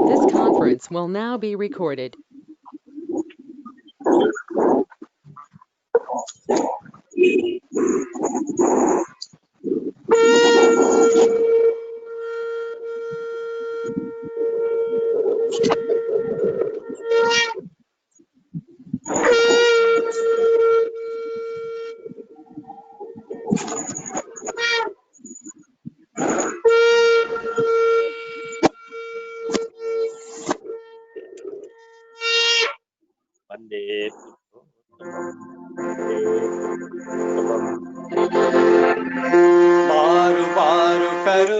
This conference will now be recorded. वन्दे बार बार कर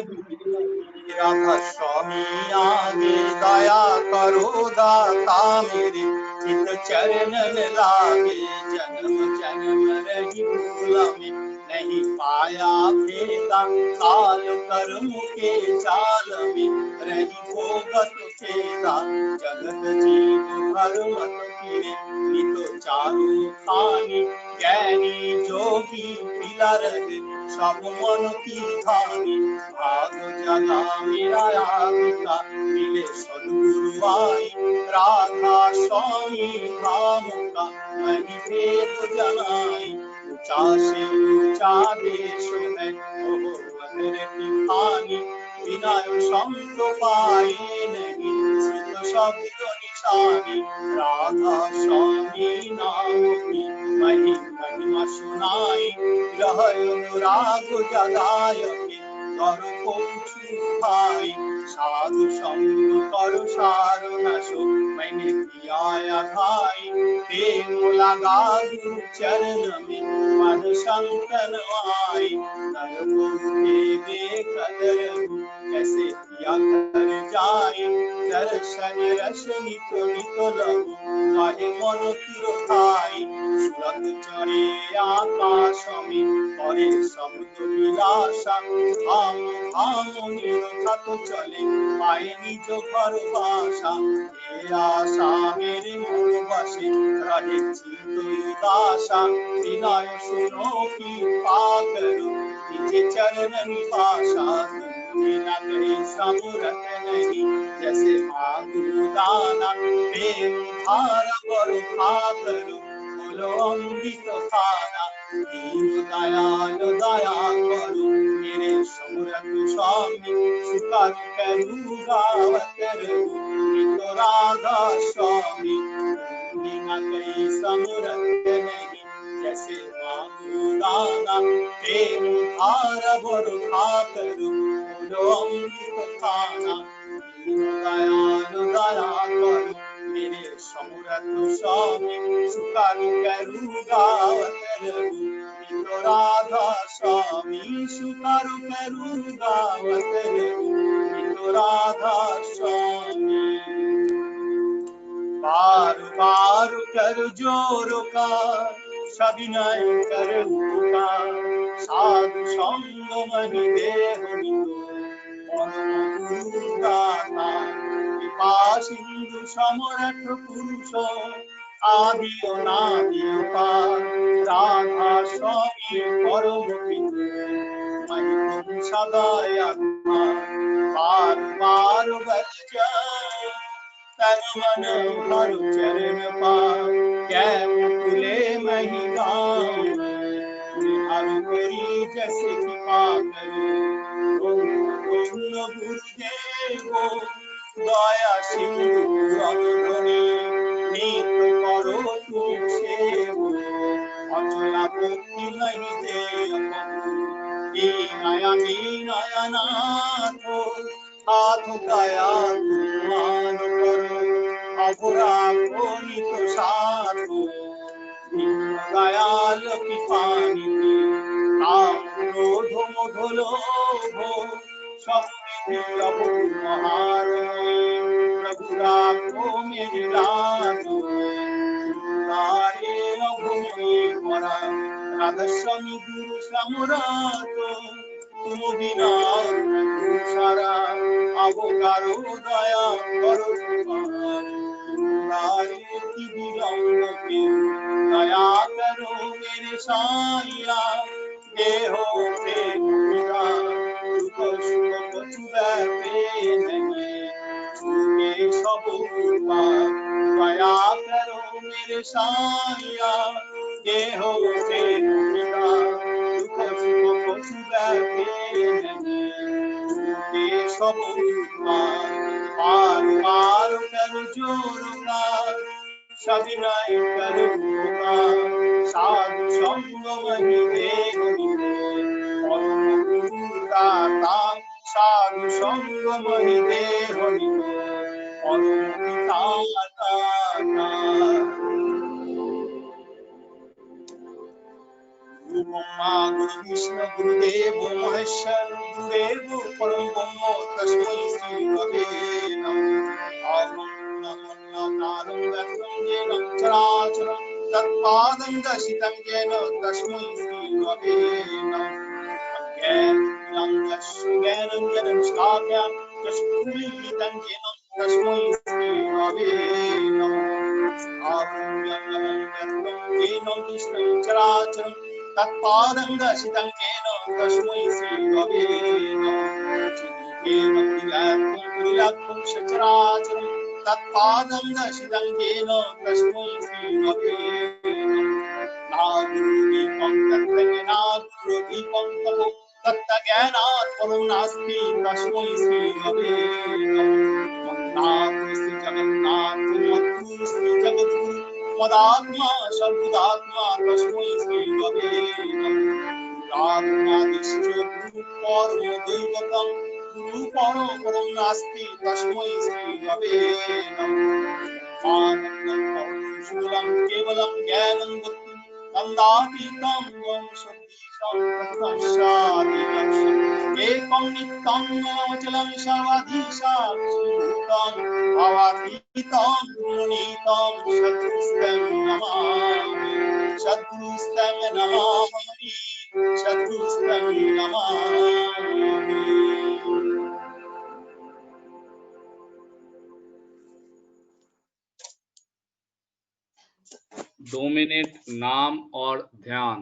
राधा स्वामी आगे दया करो दाता मेरे चित चरणन लागे जन्म जन्म रही भूला में नहीं पाया भेदा काल कर्म के चाल में रही भोगत खेदा जगत जीव धर्म फिरे नितो चारु खानी ज्ञानी जोगी पिला रहे सब मन की धानी भाग जगा मेरा आज्ञा मिले सदगुरु आई राधा स्वामी धाम का नहीं भेद जनाई ऊंचा से ऊंचा देश है ओहो अगर की खानी बिना संत पाए नहीं सुत शब्द निशानी राधा स्वामी नाम की महिमा सुनाई ग्रह अनुराग जगाय कर पहुँचू भाई साधु संग करो सारो नशो मैंने किया भाई प्रेम लगा गुरु चरण में मन संतन आई नर के कदर कैसे किया कर जाए दर्शन रश्मि तो नितो लगू काहे मन तिरखाई सुरत चढ़े आकाश में करे शब्द বিলাসা धाम धाम নিরথা তো চলে পায়ে নিজ ঘর বাসা এ আশা মেরে মন বসে রহে চিত উদাসা বিনয় শুনো কি পাকরু निजे चरण निवासा तुमने न कही समरथ नहीं जैसे मागु दाना प्रेम धारा बरु खाकरु बोलो अमृत खाना दीन दयाल दया करो मेरे समरथ स्वामी सुकर करू गावत रहूं तो राधा स्वामी तुमने न कही समरथ नहीं जैसे मागु दाना प्रेम धारा बरु खाकरु बोलो अमृत खाना दयाल दया करो मेरे समरथ स्वामी सुकर करू गावत रहूं तो राधा स्वामी सुकर करू गावत रहूं तो राधा स्वामी बार बार कर जोर का सविनय कर पुकार साधु संग मनि देह नितो परम गुरु दाता कृपा सिंधु समरथ पुरुष आदि अनादि पार राधा स्वामी परम पितु महिम सदा आत्मा बार बार बच्चा तन मन हर चरण पार क्या मुकुले महिमा हर करी जैसे कृपा करो पूर्ण गुरुदेव दया सिंधु अवधनी नीत करो तुम सेव अचला भक्ति नहीं दे दीनया दीनया नाथ हाथ दया मान करो अघुरा तो साधु दयाल कृपानी काम क्रोध मोध लोभ सब अब महार प्रभु राखो मेरे लाडो तारे अघुमि मरा राधा स्वामी गुरु सम्राट तुम बिना सारा अवकारो दया करो तुम्हारे की विलंब के दया करो मेरे साया देहो पे मेरा दुख सुख छुड़े नहीं छूटे सब उपाय दया करो मेरे साया देह से पिता दुख सुख को छुड़ाते सब उपाय पार पार कर जोर का सविनय कर का साधु संग वही देव परम गुरु दाता साधु संग वही देव परम पिता गुरु ब्रह्मा गुरु विष्णु गुरुदेव महेश्वर गुरुदेव परम ब्रह्म तस्मै श्री गुरवे नमः नादं व्यक्तं येन चराचरं तत्पादं दर्शितं येन तस्मै श्री गुरवे नमः ज्ञानं ज्ञानं स्थाप्य तस्मै तस्मै श्री गुरवे नमः येन कृष्णं चराचरं तत्पादं दर्शितं येन तस्मै श्री गुरवे नमः सचराचरं तत्पादं दर्शितं येन तस्मै श्री गुरवे नागुरुदीपं तत्त्वज्ञानागुरुदीपं तपो तत्त्वज्ञानात् परं नास्ति तस्मै श्री गुरवे नमः श्री जगन्नाथ मद्गुरु श्री जगद्गुरु मदात्मा सर्वदात्मा तस्मै श्री गुरवे राधुनादिश्च गुरु परमो दैवतं गुरु परं नास्ति तस्मै श्री गुरवे नमः आनन्दं परं शूलं केवलं ज्ञानं बुद्धिं नन्दातीतं त्वं सतीशं तत्त्वशादिलक्ष्यम् एकं नित्यं अचलं सर्वाधीशाक्षिभूतं भवातीतं गुणनीतं सद्गुरुस्तं नमामि सद्गुरुस्तं नमामि सद्गुरुस्तं नमामि। दो मिनट नाम और ध्यान।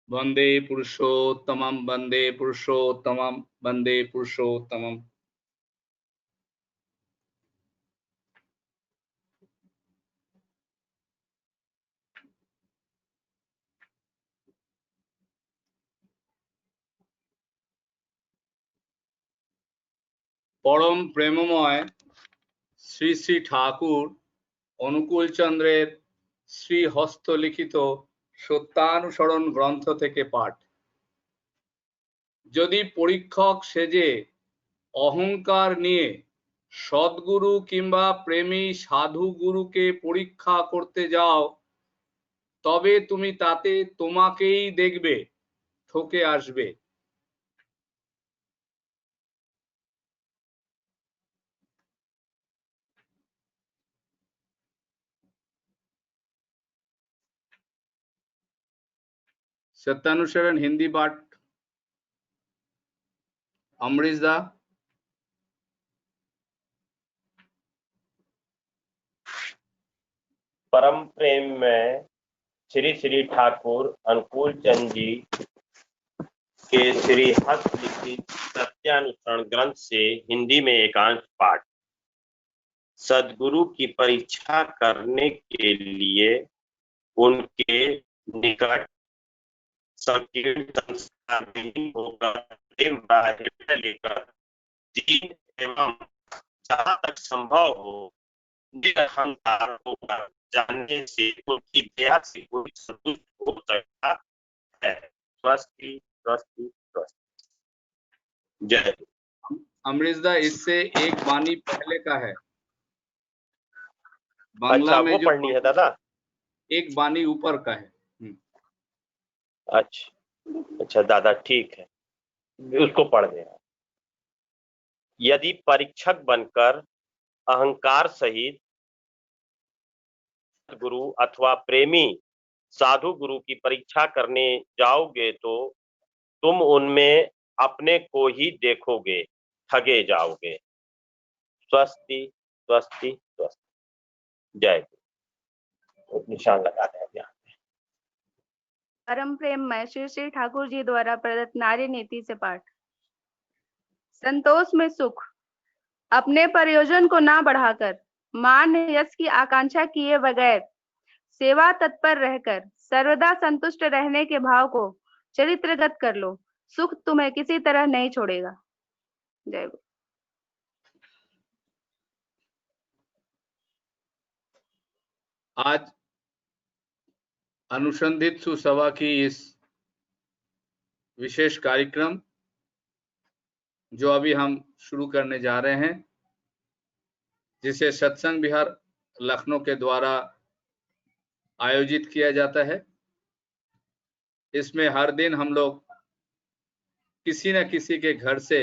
वंदे पुरुषोत्तमं वंदे पुरुषोत्तमं वंदे पुरुषोत्तमं। परम प्रेममय श्री श्री ठाकुर অনুকূল চন্দ্রের শ্রী হস্তলিখিত সত্যানুসরণ গ্রন্থ থেকে পাঠ। যদি পরীক্ষক সেজে অহংকার নিয়ে সদ্গুরু কিংবা প্রেমী সাধু গুরুকে পরীক্ষা করতে যাও, তবে তুমি তাতে তোমাকেই দেখবে ঠকে আসবে। सत्यानुसरण हिंदी पाठ अमरीश दा। परम प्रेम में श्री श्री ठाकुर अनुकूल चंद जी के श्री हस्तलिखित सत्यानुसरण ग्रंथ से हिंदी में एकांश पाठ। सदगुरु की परीक्षा करने के लिए उनके निकट संकीर्ण संस्कार विहीन होकर प्रेम हृदय लेकर दीन एवं जहाँ तक संभव हो निरहंकार होकर जानने से उनकी दया से कोई संतुष्ट हो सकता है। स्वस्ति स्वस्ति स्वस्ति। जय। अमरीश दा, इससे एक बानी पहले का है, बांग्ला अच्छा, में वो जो पढ़नी है दादा। एक बानी ऊपर का है। अच्छा दादा, ठीक है, उसको पढ़ देना। यदि परीक्षक बनकर अहंकार सहित गुरु अथवा प्रेमी साधु गुरु की परीक्षा करने जाओगे तो तुम उनमें अपने को ही देखोगे, ठगे जाओगे। स्वस्ति स्वस्ति स्वस्ति। जय। निशान लगा दें यहाँ। परम प्रेम में श्री श्री ठाकुर जी द्वारा प्रदत्त नारी नीति से पाठ। संतोष में सुख, अपने प्रयोजन को ना बढ़ाकर मान यश की आकांक्षा किए बगैर सेवा तत्पर रहकर सर्वदा संतुष्ट रहने के भाव को चरित्रगत कर लो। सुख तुम्हें किसी तरह नहीं छोड़ेगा। जय। आज अनुसंधित सुसभा की इस विशेष कार्यक्रम जो अभी हम शुरू करने जा रहे हैं, जिसे सत्संग विहार लखनऊ के द्वारा आयोजित किया जाता है, इसमें हर दिन हम लोग किसी न किसी के घर से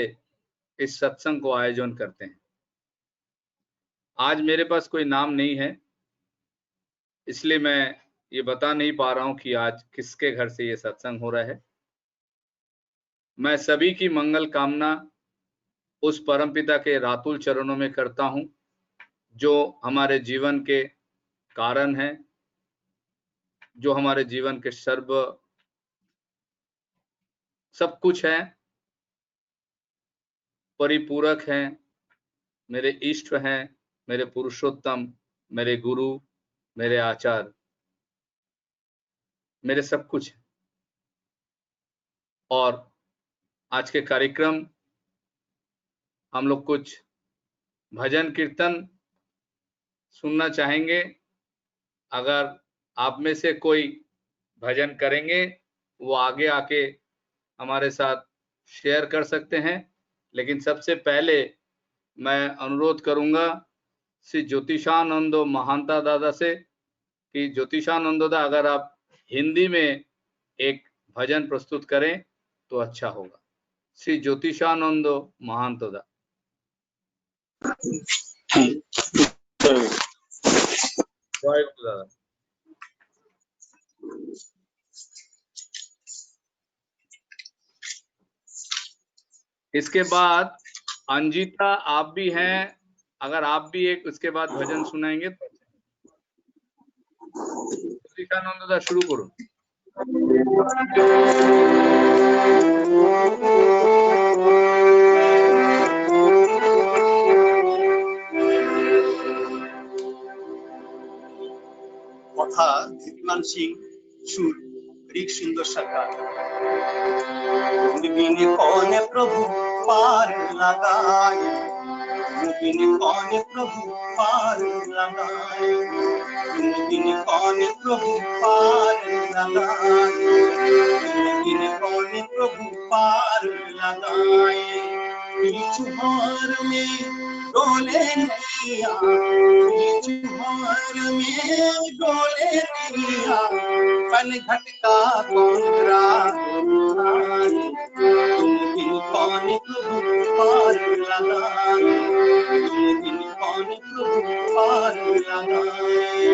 इस सत्संग को आयोजन करते हैं। आज मेरे पास कोई नाम नहीं है, इसलिए मैं ये बता नहीं पा रहा हूं कि आज किसके घर से ये सत्संग हो रहा है। मैं सभी की मंगल कामना उस परमपिता के रातुल चरणों में करता हूं जो हमारे जीवन के कारण हैं, जो हमारे जीवन के सब कुछ है, परिपूरक हैं, मेरे इष्ट हैं, मेरे पुरुषोत्तम, मेरे गुरु, मेरे आचार्य, मेरे सब कुछ है। और आज के कार्यक्रम हम लोग कुछ भजन कीर्तन सुनना चाहेंगे। अगर आप में से कोई भजन करेंगे वो आगे आके हमारे साथ शेयर कर सकते हैं, लेकिन सबसे पहले मैं अनुरोध करूंगा श्री ज्योतिषानंदो महांता दादा से कि ज्योतिषानंदो दा, अगर आप हिंदी में एक भजन प्रस्तुत करें तो अच्छा होगा। श्री ज्योतिषानंदो महांतो दा। दादा। इसके बाद अंजिता आप भी हैं, अगर आप भी एक उसके बाद भजन सुनाएंगे तो ज्योतिषानंद दा शुरू करो। কথা ধীমান সিং, সুর ऋक सुंदर सरकार। बिन कौन प्रभु पार लगाए, तुम बिन कौन प्रभु पार लगाए, तुम बिन कौन प्रभु पार लगाए, तुम बिन कौन प्रभु पार लगाए। चुहार में डोले नैया, चुहार में डोले नैया, पन घटका कौन राह दिखाए, तुम बिन कौन प्रभु पार लगाए, तुम बिन कौन प्रभु पार लगाए।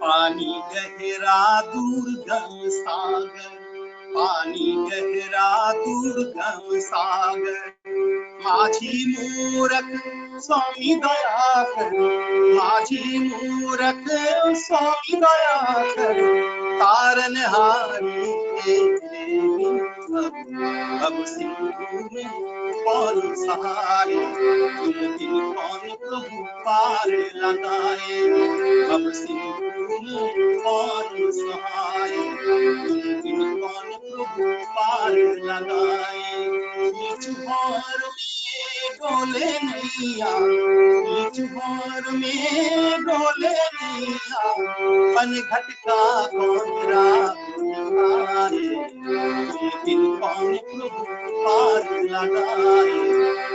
पानी गहरा दुर्गम सागर, पानी गहरा दुर्गम सागर, माझी मूरख स्वामी दया कर, माझी मूरख स्वामी दया कर, तारनहारी अब सिंधु में कौन सहारे, तुम बिन कौन प्रभु पार लगाए, अब सिंधु में कौन सहाय, तुम बिन कौन प्रभु पार लगाए। चुहार में डोले नैया, चुहार में डोले नैया, पन घटका कौन राह दिखाए, तुम बिन कौन प्रभु पार लगाए,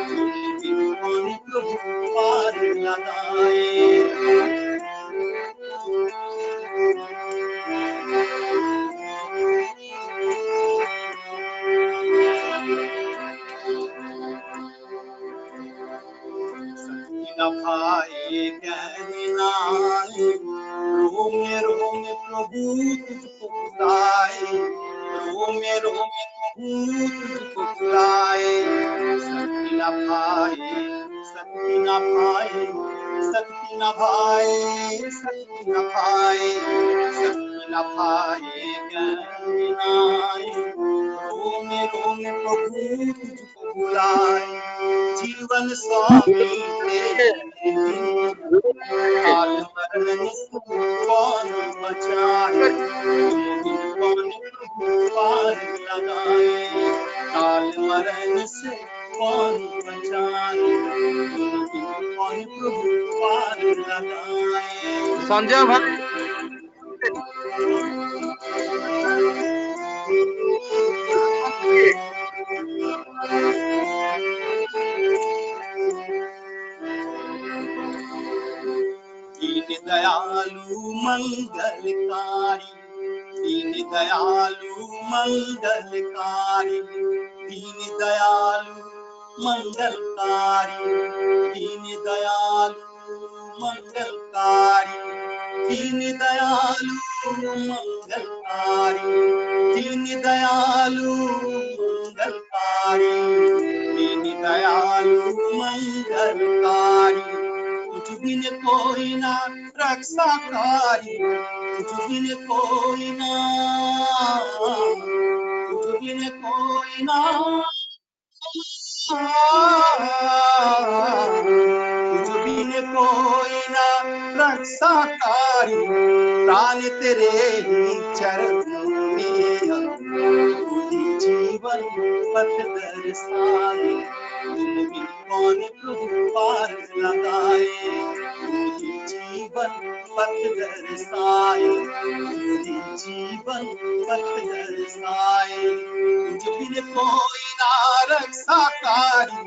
तुम बिन कौन प्रभु पार लगाए। न भाए कहनाए, रोमे रोमे प्रभु तुझको बुलाए, रोमे रोमे प्रभु तुझको बुलाए, शक्ति न भाए, शक्ति न भाए, शक्ति न भाए, शक्ति न भाए, शक्ति न भाए कहनाए, रोमे रोमे प्रभु तुझको बुलाए, जीवन स्वामी काल मरण से कौन बचाए, कौन प्रभु पार लगाए, काल मरण से कौन बचाए, कौन प्रभु पार लगाए। संजय भाई दीन दयालु मंगलकारी, दीन दयालु मंगलकारी, दीन दयालु मंगलकारी, दीन दयालु मंगलकारी, दीन दयालु मंगलकारी, दीन दयालु मंगलकारी, दीन दयालु मंगलकारी, तुझ बिन कोई ना रक्षाकारी, तुझ बिन कोई ना, तुझ बिन कोई ना, तुझ बिन कोई ना रक्षाकारी, प्राण तेरे ही चरणों में, तू ही जीवन पथ दर्शाए, तुम बिन कौन प्रभु पार लगाए, तू ही जीवन पथ दर्शाए, तू ही जीवन पथ दर्शाए, तुझ बिन कोई ना रक्षाकारी,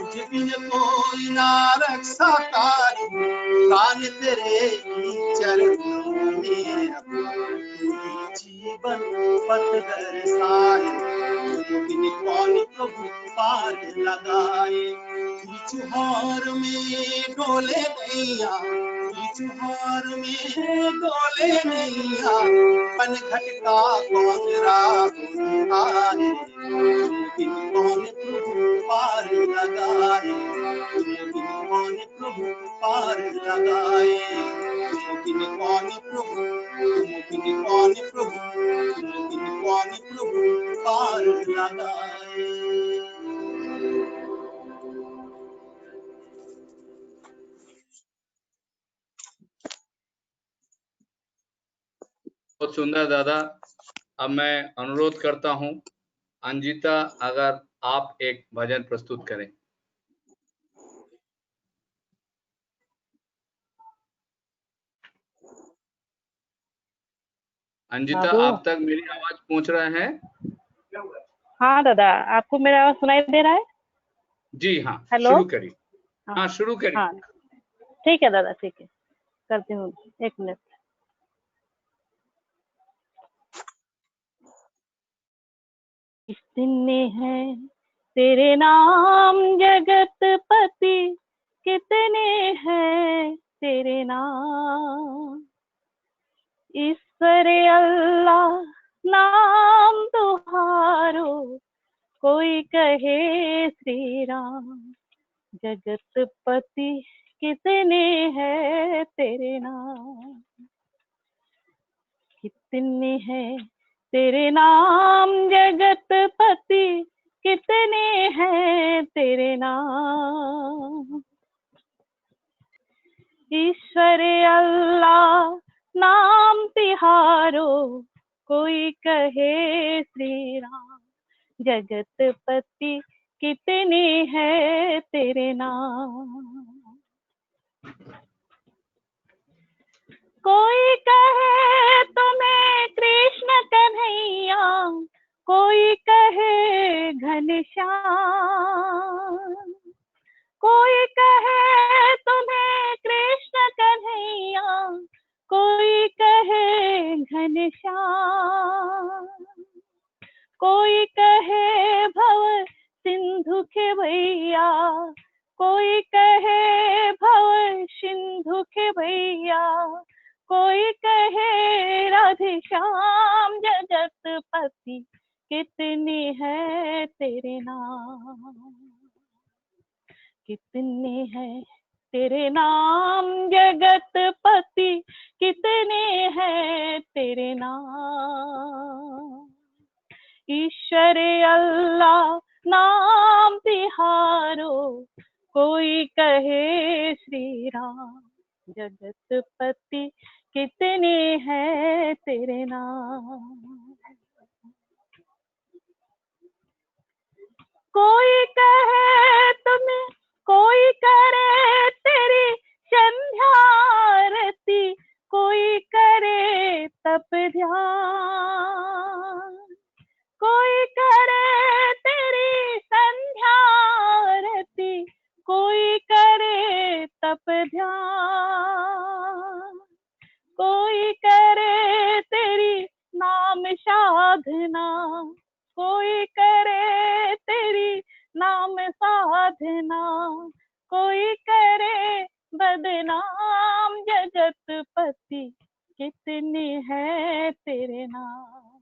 तुझ बिन कोई ना रक्षाकारी, प्राण तेरे ही चरणों में, तू ही जीवन पथ दर्शाए, तुम बिन कौन प्रभु पार लगाए। चुहार में डोले नैया, चुहार में डोले नैया, पन घटका कौन राह दिखाए, तुम बिन कौन प्रभु पार लगाए, तुम बिन कौन प्रभु पार लगाए, तुम बिन कौन प्रभु, तुम बिन कौन प्रभु, तुम बिन कौन प्रभु पार लगाए। बहुत सुंदर दादा। अब मैं अनुरोध करता हूं अंजिता, अगर आप एक भजन प्रस्तुत करें। अंजिता, बाबू। आप तक मेरी आवाज पहुंच रहा है? हाँ दादा, आपको मेरा आवाज सुनाई दे रहा है? जी हाँ, हेलो। शुरू करिए। हाँ, शुरू करिए। हाँ ठीक है दादा, ठीक है, करती हूँ, 1 मिनट। कितने हैं तेरे नाम जगत पति, कितने हैं तेरे नाम, ईश्वर अल्लाह नाम तुम्हारो, कोई कहे श्री राम, जगत पति कितने हैं तेरे नाम, कितने हैं तेरे नाम जगत पति, कितने हैं तेरे नाम, ईश्वर अल्लाह नाम तिहारो, कोई कहे श्री राम, जगत पति कितने हैं तेरे नाम, कोई कहे तुम्हें कृष्ण कन्हैया, कोई कहे घनश्याम, कोई कहे तुम्हें कृष्ण कन्हैया, कोई कहे घनश्याम, कोई कहे भव सिंधु के भैया, कोई कहे भव सिंधु के भैया, कोई कहे राधे श्याम, जगत पति कितने हैं तेरे नाम, कितने हैं तेरे नाम जगत पति, कितने हैं तेरे नाम, ईश्वर अल्लाह नाम तिहारो, कोई कहे श्री राम, जगत पति कितने हैं तेरे नाम, कोई कहे तुम्हें, कोई करे तेरी संध्या आरती, कोई करे तप ध्यान, कोई करे तेरी संध्या आरती, कोई करे तप ध्यान, कोई करे तेरी नाम साधना, कोई करे तेरी नाम साधना, कोई करे बदनाम, जगत पति कितने हैं तेरे नाम,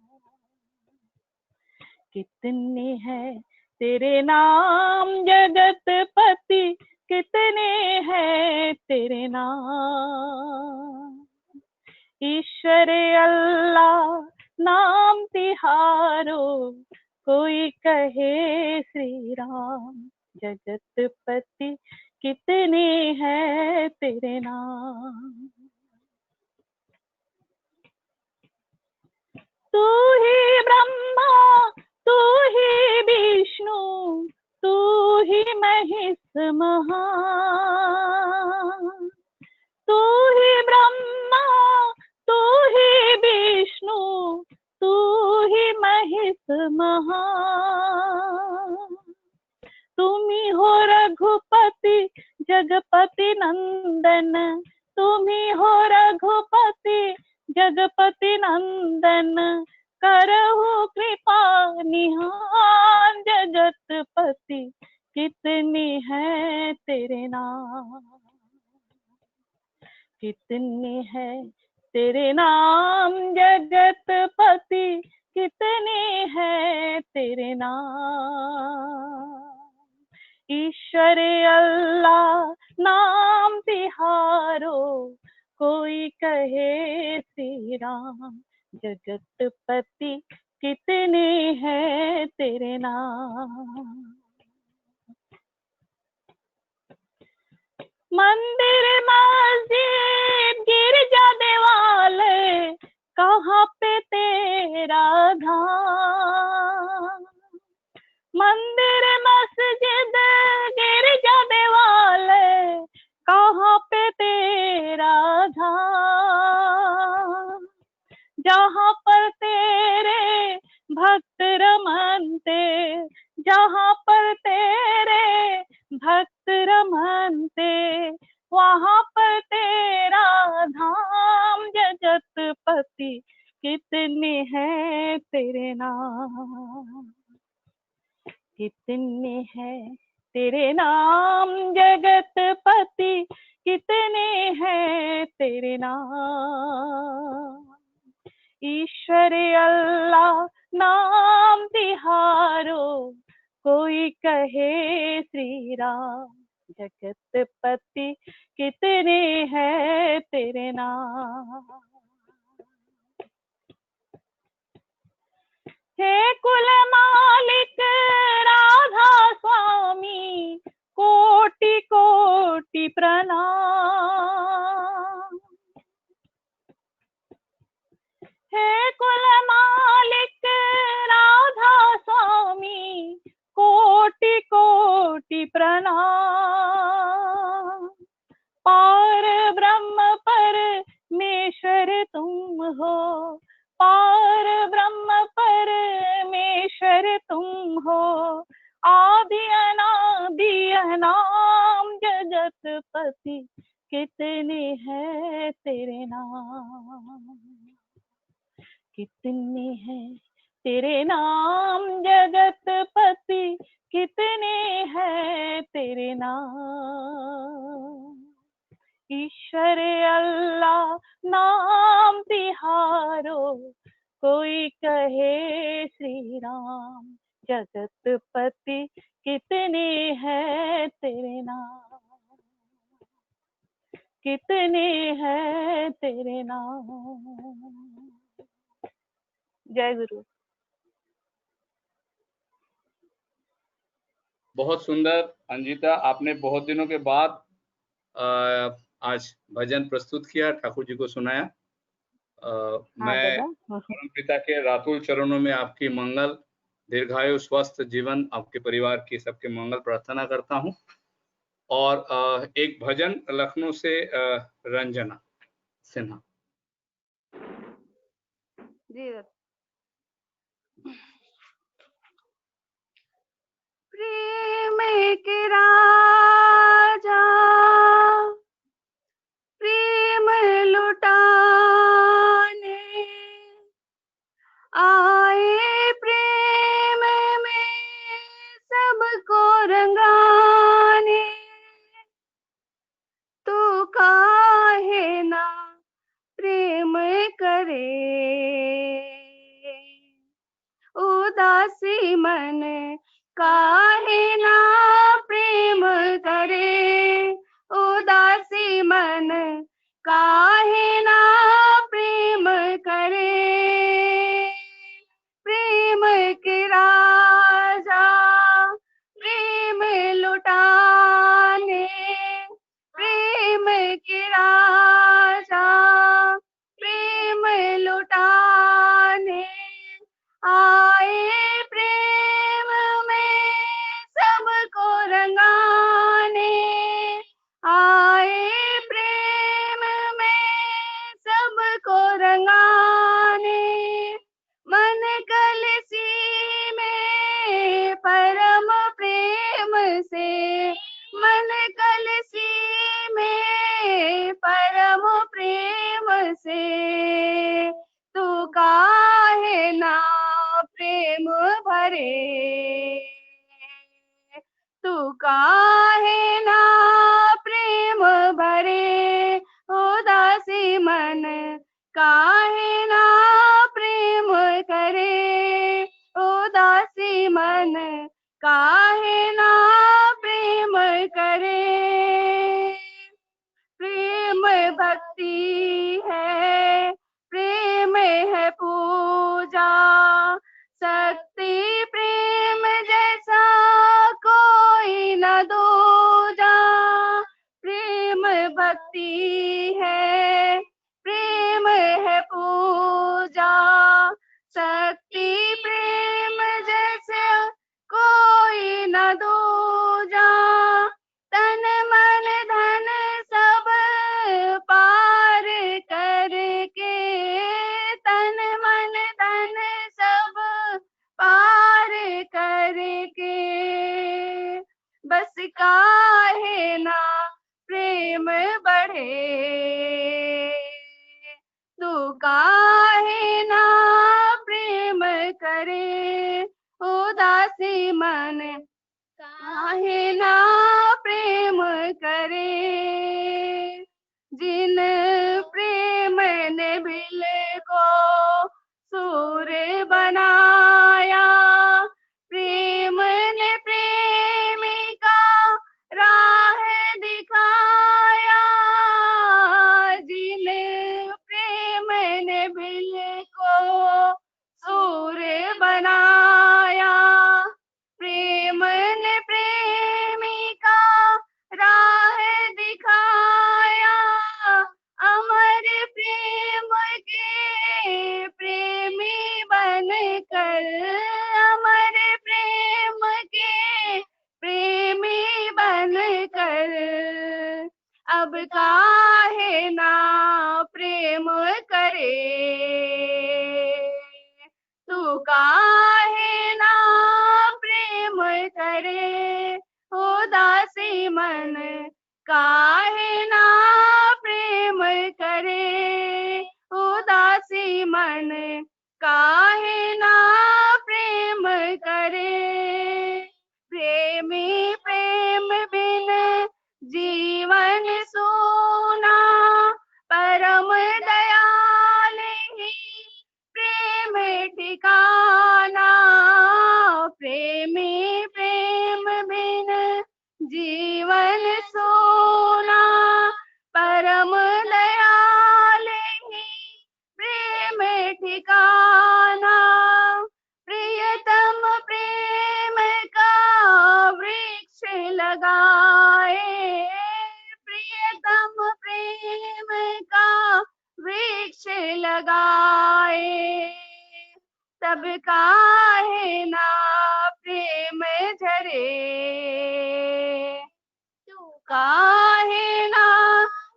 कितने हैं तेरे नाम जगत पति, कितने हैं तेरे नाम, ईश्वर अल्लाह नाम तिहारो, कोई कहे श्री राम, जगत पति कितने हैं तेरे नाम, तू ही ब्रह्मा तू ही विष्णु, तू ही महेश महान, तू ही ब्रह्मा तू ही विष्णु, तू ही महेश महान, तुम्ही हो रघुपति जगपति नंदन, तुम्ही हो रघुपति जगपति नंदन, करहु कृपा निहान, जगत पति कितने हैं तेरे नाम, कितने हैं तेरे नाम जगत पति, कितने हैं तेरे नाम, ईश्वर अल्लाह नाम तिहारो, कोई कहे श्री राम, जगत पति कितने हैं तेरे नाम, मंदिर मस्जिद गिरजा देवालय, कहाँ पे धाम। मंदिर मस्जिद गिरजा देवालय कहाँ पे तेरा धाम। जहाँ पर तेरे भक्त रमनते, जहाँ पर तेरे भक्त रमनते, वहाँ पर तेरा धाम। जगतपति कितने हैं तेरे नाम, कितने हैं तेरे नाम। जगतपति कितने हैं तेरे नाम। ईश्वर अल्लाह नाम तिहारो, कोई कहे श्री राम। जगतपति कितने हैं तेरे नाम। हे कुल मालिक राधा स्वामी, कोटि कोटि प्रणाम। हे कुल मालिक राधा स्वामी, कोटि कोटि प्रणाम। पार ब्रह्म परमेश्वर तुम हो, पार ब्रह्म परमेश्वर तुम हो। आदि अनादि अनाम। जगतपति कितने हैं तेरे नाम, कितने हैं तेरे नाम। जगतपति कितने हैं तेरे नाम। ईश्वर अल्लाह नाम तिहारो, कोई कहे श्री राम। जगतपति कितने हैं तेरे नाम, कितने हैं तेरे नाम। जय गुरु। बहुत सुंदर अंजिता, आपने बहुत दिनों के बाद आज भजन प्रस्तुत किया, ठाकुर जी को सुनाया। मैं परम पिता के रातुल चरणों में आपकी मंगल, दीर्घायु, स्वस्थ जीवन, आपके परिवार की सबके मंगल प्रार्थना करता हूं। और एक भजन लखनऊ से रंजना सिन्हा। जी प्रेम के राजा, प्रेम लुटाने आए, प्रेम में सबको रंगाने। तू काहे ना प्रेम करे, उदासी मन काहे ना प्रेम करे। उदासी मन काहे ना प्रेम करे। प्रेम के राजा, प्रेम लुटाने, प्रेम के राजा, प्रेम लुटाने आए, प्रेम में सबको रंगाने आए, प्रेम में सबको रंगाने। मन कलसी में परम प्रेम से, मन कलसी में परम प्रेम से। तू काहे ना प्रेम भरे, तू काहे ना प्रेम भरे। उदासी मन काहे ना प्रेम करे। उदासी मन काहे ना प्रेम करे। प्रेम भक्ति है, प्रेम है पूजा, शक्ति प्रेम जैसा कोई न दूजा। प्रेम भक्ति है, प्रेम है पूजा, शक्ति अब काहे ना प्रेम करे, तू काहे ना प्रेम करे, उदासी मन काहे ना प्रेम करे, उदासी मन काहे ना प्रेम करे। प्रेमी प्रेम बिन जीवन सूना, परम दयाल ही प्रेम ठिकाना। प्रेमी प्रेम बिन जीवन सूना, परम दयाल ही प्रेम ठिकाना। प्रियतम प्रेम का वृक्ष लगाए, प्रियतम प्रेम का वृक्ष लगाए, तब काहे ना प्रेम झरे, तू काहे ना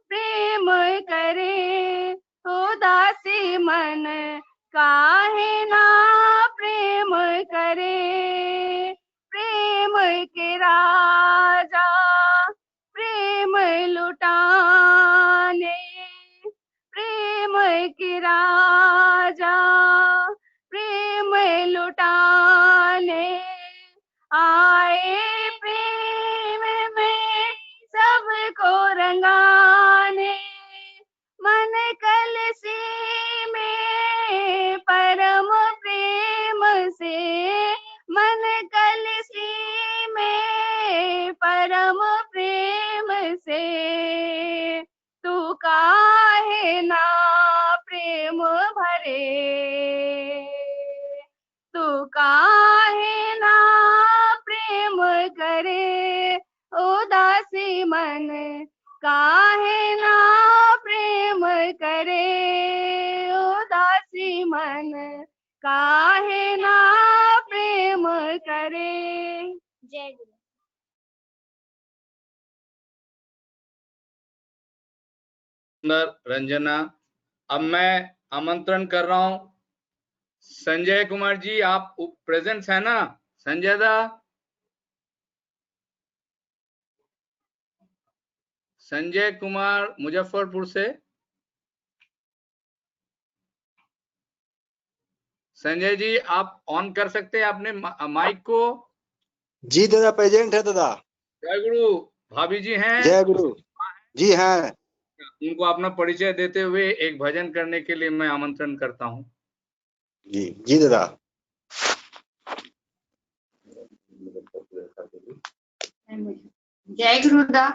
प्रेम करे, उदासी मन काहे ना प्रेम करे। प्रेम के राजा प्रेम लुटाने, प्रेम के राजा प्रेम लुटाने आए, प्रेम में सबको रंगाने। मन कलसी में परम प्रेम से, मन कलसी में परम प्रेम से, तू काहे ना प्रेम भरे, तू काहे ना प्रेम करे, उदासी मन काहे ना प्रेम करे, उदासी मन काहे ना प्रेम करे। जय गुरु। सुंदर रंजना। अब मैं आमंत्रण कर रहा हूं संजय कुमार जी, आप प्रेजेंट है ना? संजय दा, संजय कुमार मुजफ्फरपुर से। संजय जी आप ऑन कर सकते हैं अपने माइक को? जी दादा प्रेजेंट है दादा। जय गुरु। भाभी जी हैं? जय गुरु जी हैं। उनको अपना परिचय देते हुए एक भजन करने के लिए मैं आमंत्रण करता हूं। जी जी दादा। जय गुरुदा।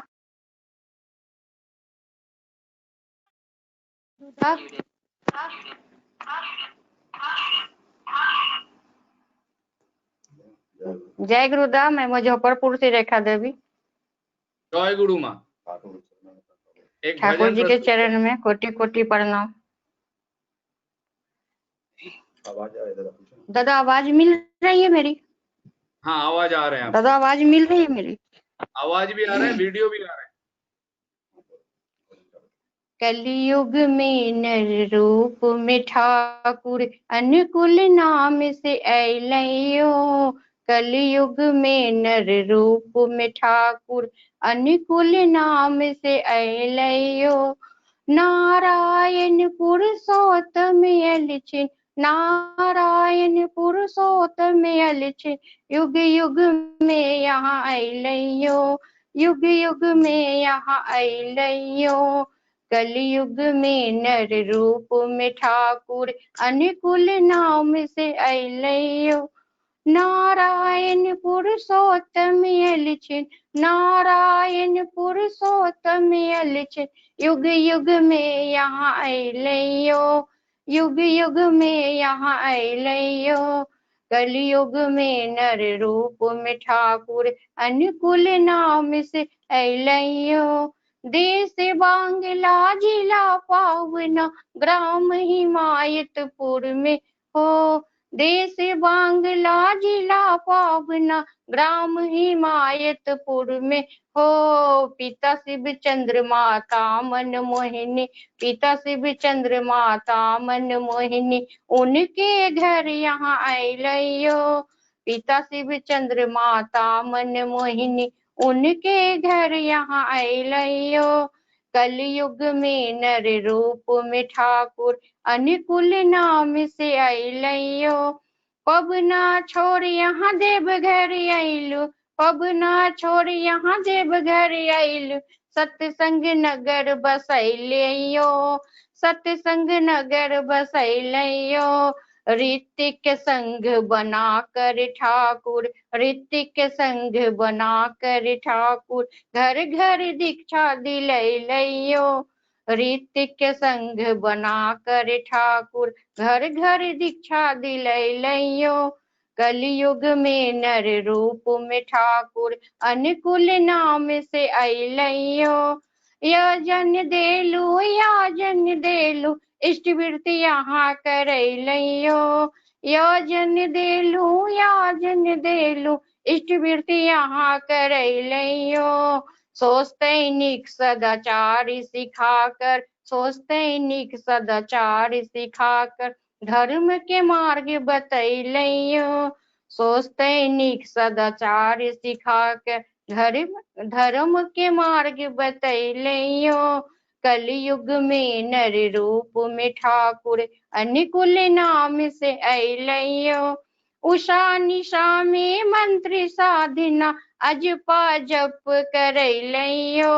जय गुरुदा, मैं मुजफ्फरपुर से रेखा देवी। जय गुरु माँ। एक ठाकुर भजन जी के प्रस्तुत चरण में कोटि कोटि प्रणाम। दादा आवाज मिल रही है मेरी? हाँ आवाज आ रहे हैं दादा आवाज मिल रही है मेरी? आवाज भी आ रहा है, वीडियो भी आ रहा है। कलयुग में नर रूप में ठाकुर अनुकूल नाम से अइलयो। कलयुग में नर रूप में ठाकुर अनुकूल नाम से अइलयो। नारायण पुरुषोत्तम अलिछिन, नारायण पुरुषोत्तम अलिछिन, युग युग में यहाँ अइलयो, युग युग में यहाँ अइलयो। कलयुग में नर रूप में ठाकुर अनुकूल नाम से अइलयो। नारायण पुरुषोत्तम अलिछिन, नारायण पुरुषोत्तम अलिछिन, युग युग में यहाँ अइलयो, युग युग में यहाँ अइलयो। कलयुग में नर रूप में ठाकुर अनुकूल नाम से अइलयो। देश बांग्ला जिला पावना ग्राम हिमायतपुर में हो, देश बांग्ला जिला पावना ग्राम हिमायतपुर में हो। पिता शिव चंद्र माता मन मोहिनी, पिता शिव चंद्र माता मन मोहिनी, उनके घर यहाँ आइलयो। पिता शिव चंद्र माता मन मोहिनी, उनके घर यहाँ आइलयो। कलयुग में नर रूप में ठाकुर, अनुकूल नाम से आइलयो। पबना छोड़ यहाँ देव घर आइलु, पबना छोड़ यहाँ देव घर आइलु। सत्संग नगर बसैलियो, सत्संग नगर बसैलियो। ऋतिक संग बना कर ठाकुर, ऋतिक संग बना कर ठाकुर, घर घर दीक्षा दिलैलियो। ऋतिक संग बना कर ठाकुर, घर घर दीक्षा दिलैलियो। कलयुग में नर रूप में ठाकुर, अनुकूल नाम से अइलयो। यजन देलु, याजन देलु, इष्टवृत्ति यहाँ करैलियो। यजन देलु, याजन देलु, इष्टवृत्ति यहाँ करैलियो। सोचतैनिक सदाचार सिखाकर, सोचतैनिक सदाचार सिखाकर, धर्म के मार्ग बतैलियो। सोचतैनिक सदाचार सिखाकर, धर्म के मार्ग बतैलियो। कलयुग में नर रूप में ठाकुर, अनुकूल नाम से अइलयो। उषा निशा में मंत्र साधना, अजपा जप करैलियो।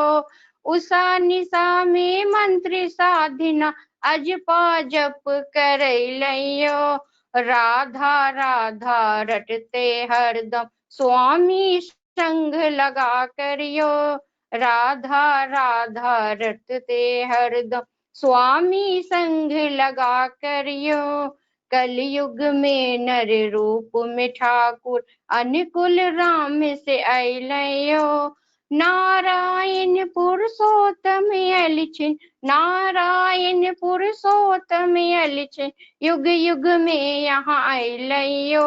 उषा निशा में मंत्र साधना, अजपा जप करैलियो। राधा राधा रटते हरदम, स्वामी संग लगा करियो। राधा राधा रटते हरदम, स्वामी संग लगा करियो। कलयुग में नर रूप में ठाकुर, अनुकूल राम से अइलयो। नारायण पुरुषोत्तम अलिछिन, नारायण पुरुषोत्तम अलिछिन, युग युग में यहाँ अइलयो।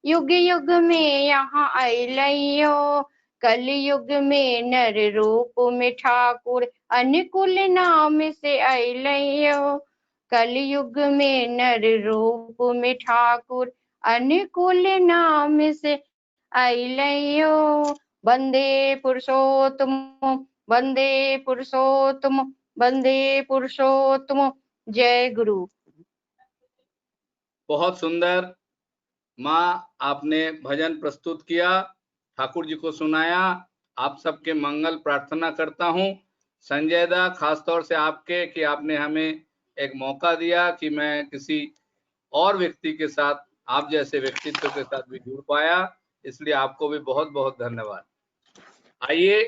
युग युग में यहाँ अइलयो। कलयुग में नर रूप में ठाकुर, अनुकूल नाम से अइलयो। कलयुग में नर रूप में ठाकुर, अनुकूल नाम से अइलयो। वंदे पुरुषोत्तम, वंदे पुरुषोत्तम, वंदे पुरुषोत्तम। जय गुरु। बहुत सुंदर माँ, आपने भजन प्रस्तुत किया, ठाकुर जी को सुनाया। आप सबके मंगल प्रार्थना करता हूँ। संजय दा, खास तौर से आपके, कि आपने हमें एक मौका दिया कि मैं किसी और व्यक्ति के साथ, आप जैसे व्यक्तित्व के साथ भी जुड़ पाया, इसलिए आपको भी बहुत बहुत धन्यवाद। आइए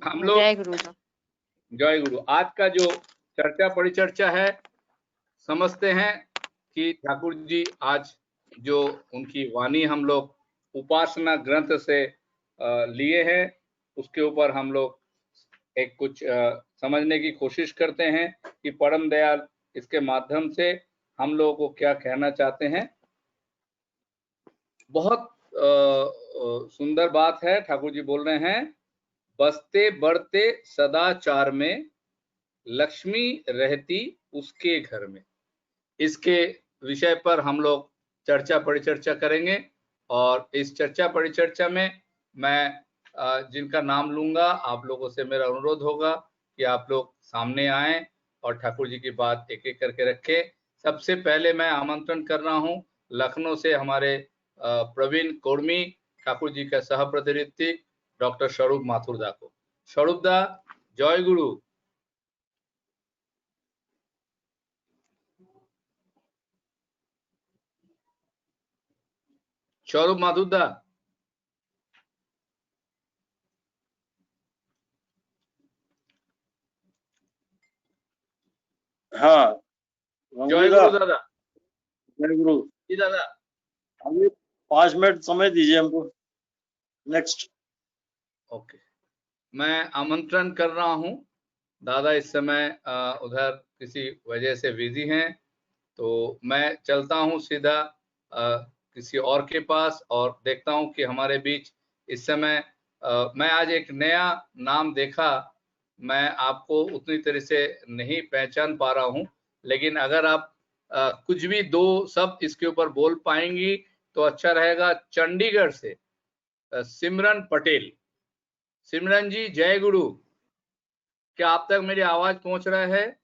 हम लोग, जय गुरु। जय गुरु। आज का जो चर्चा परिचर्चा है, समझते हैं कि ठाकुर जी आज जो उनकी वाणी हम लोग उपासना ग्रंथ से लिए हैं, उसके ऊपर हम लोग एक कुछ समझने की कोशिश करते हैं कि परम दयाल इसके माध्यम से हम लोगों को क्या कहना चाहते हैं। बहुत सुंदर बात है। ठाकुर जी बोल रहे हैं, बसते बढ़ते सदाचार में, लक्ष्मी रहती उसके घर में। इसके विषय पर हम लोग चर्चा परिचर्चा करेंगे, और इस चर्चा परिचर्चा में मैं जिनका नाम लूंगा, आप लोगों से मेरा अनुरोध होगा कि आप लोग सामने आएं और ठाकुर जी की बात एक एक करके रखें। सबसे पहले मैं आमंत्रण कर रहा हूं लखनऊ से हमारे प्रवीण कोर्मी, ठाकुर जी का सह प्रतिनिधि डॉक्टर स्वरूप माथुर दा को। स्वरूप दा, जय गुरु। स्वरूप माथुर दा। हाँ, जय गुरु दादा। जय गुरु जी दादा। अभी 5 मिनट समय दीजिए हमको। नेक्स्ट। ओके, मैं आमंत्रण कर रहा हूं। दादा इस समय उधर किसी वजह से बिजी हैं, तो मैं चलता हूं सीधा किसी और के पास, और देखता हूं कि हमारे बीच इस समय मैं आज एक नया नाम देखा, मैं आपको उतनी तरह से नहीं पहचान पा रहा हूं, लेकिन अगर आप कुछ भी दो शब्द इसके ऊपर बोल पाएंगी तो अच्छा रहेगा। चंडीगढ़ से सिमरन पटेल। सिमरन जी जय गुरु, क्या आप तक मेरी आवाज पहुंच रहा है?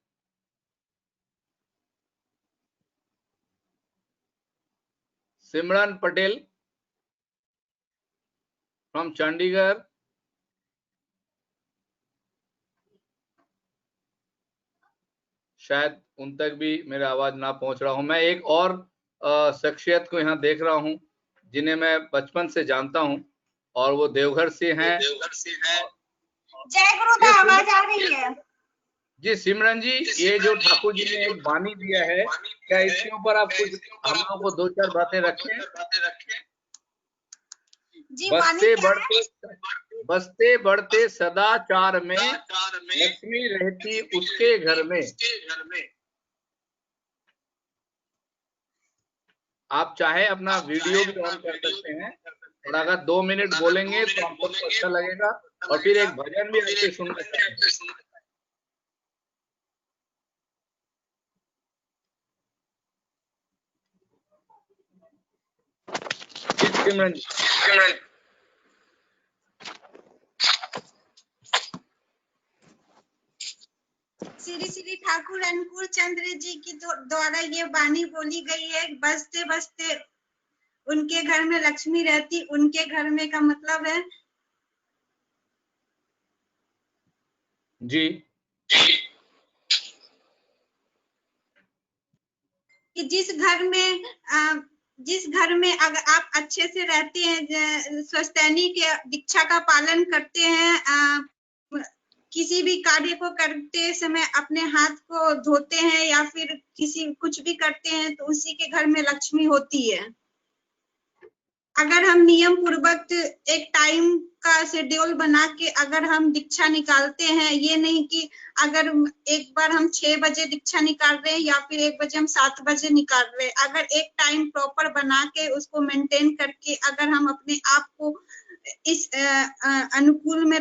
सिमरन पटेल फ्रॉम चंडीगढ़। शायद उन तक भी मेरा आवाज ना पहुंच रहा हूं। मैं एक और शख्सियत को यहाँ देख रहा हूं जिन्हें मैं बचपन से जानता हूं, और वो देवघर से हैं। जय गुरु का आवाज आ रही है? जी सिमरन जी, ये जो ठाकुर जी ने एक वाणी दिया है, क्या इसके ऊपर आप कुछ हम लोगों को दो चार बातें रखें? बसते बढ़ते सदाचार में लक्ष्मी रहती उसके घर में। आप चाहे अपना वीडियो भी ऑन कर सकते हैं, और अगर 2 मिनट बोलेंगे तो आपको अच्छा लगेगा, और फिर एक भजन भी आपसे सुनना चाहेंगे। सिमरन जी। श्री श्री ठाकुर अनुकूल चंद्र जी की द्वारा ये वाणी बोली गई है, बसते बसते उनके घर में लक्ष्मी रहती उनके घर में, का मतलब है जी कि जिस घर में अगर आप अच्छे से रहते हैं, स्वस्तिनी के दीक्षा का पालन करते हैं, किसी भी कार्य को करते समय अपने हाथ को धोते हैं या फिर कुछ भी करते हैं, तो उसी के घर में लक्ष्मी होती है। अगर हम नियम पूर्वक एक टाइम का शेड्यूल बना के अगर हम दीक्षा निकालते हैं, ये नहीं कि अगर एक बार हम 6 बजे दीक्षा निकाल रहे हैं या फिर 1 बजे हम 7 बजे निकाल रहे हैं, अगर एक टाइम प्रॉपर बना के उसको मेंटेन करके अगर हम अपने आप को इस अनुकूल में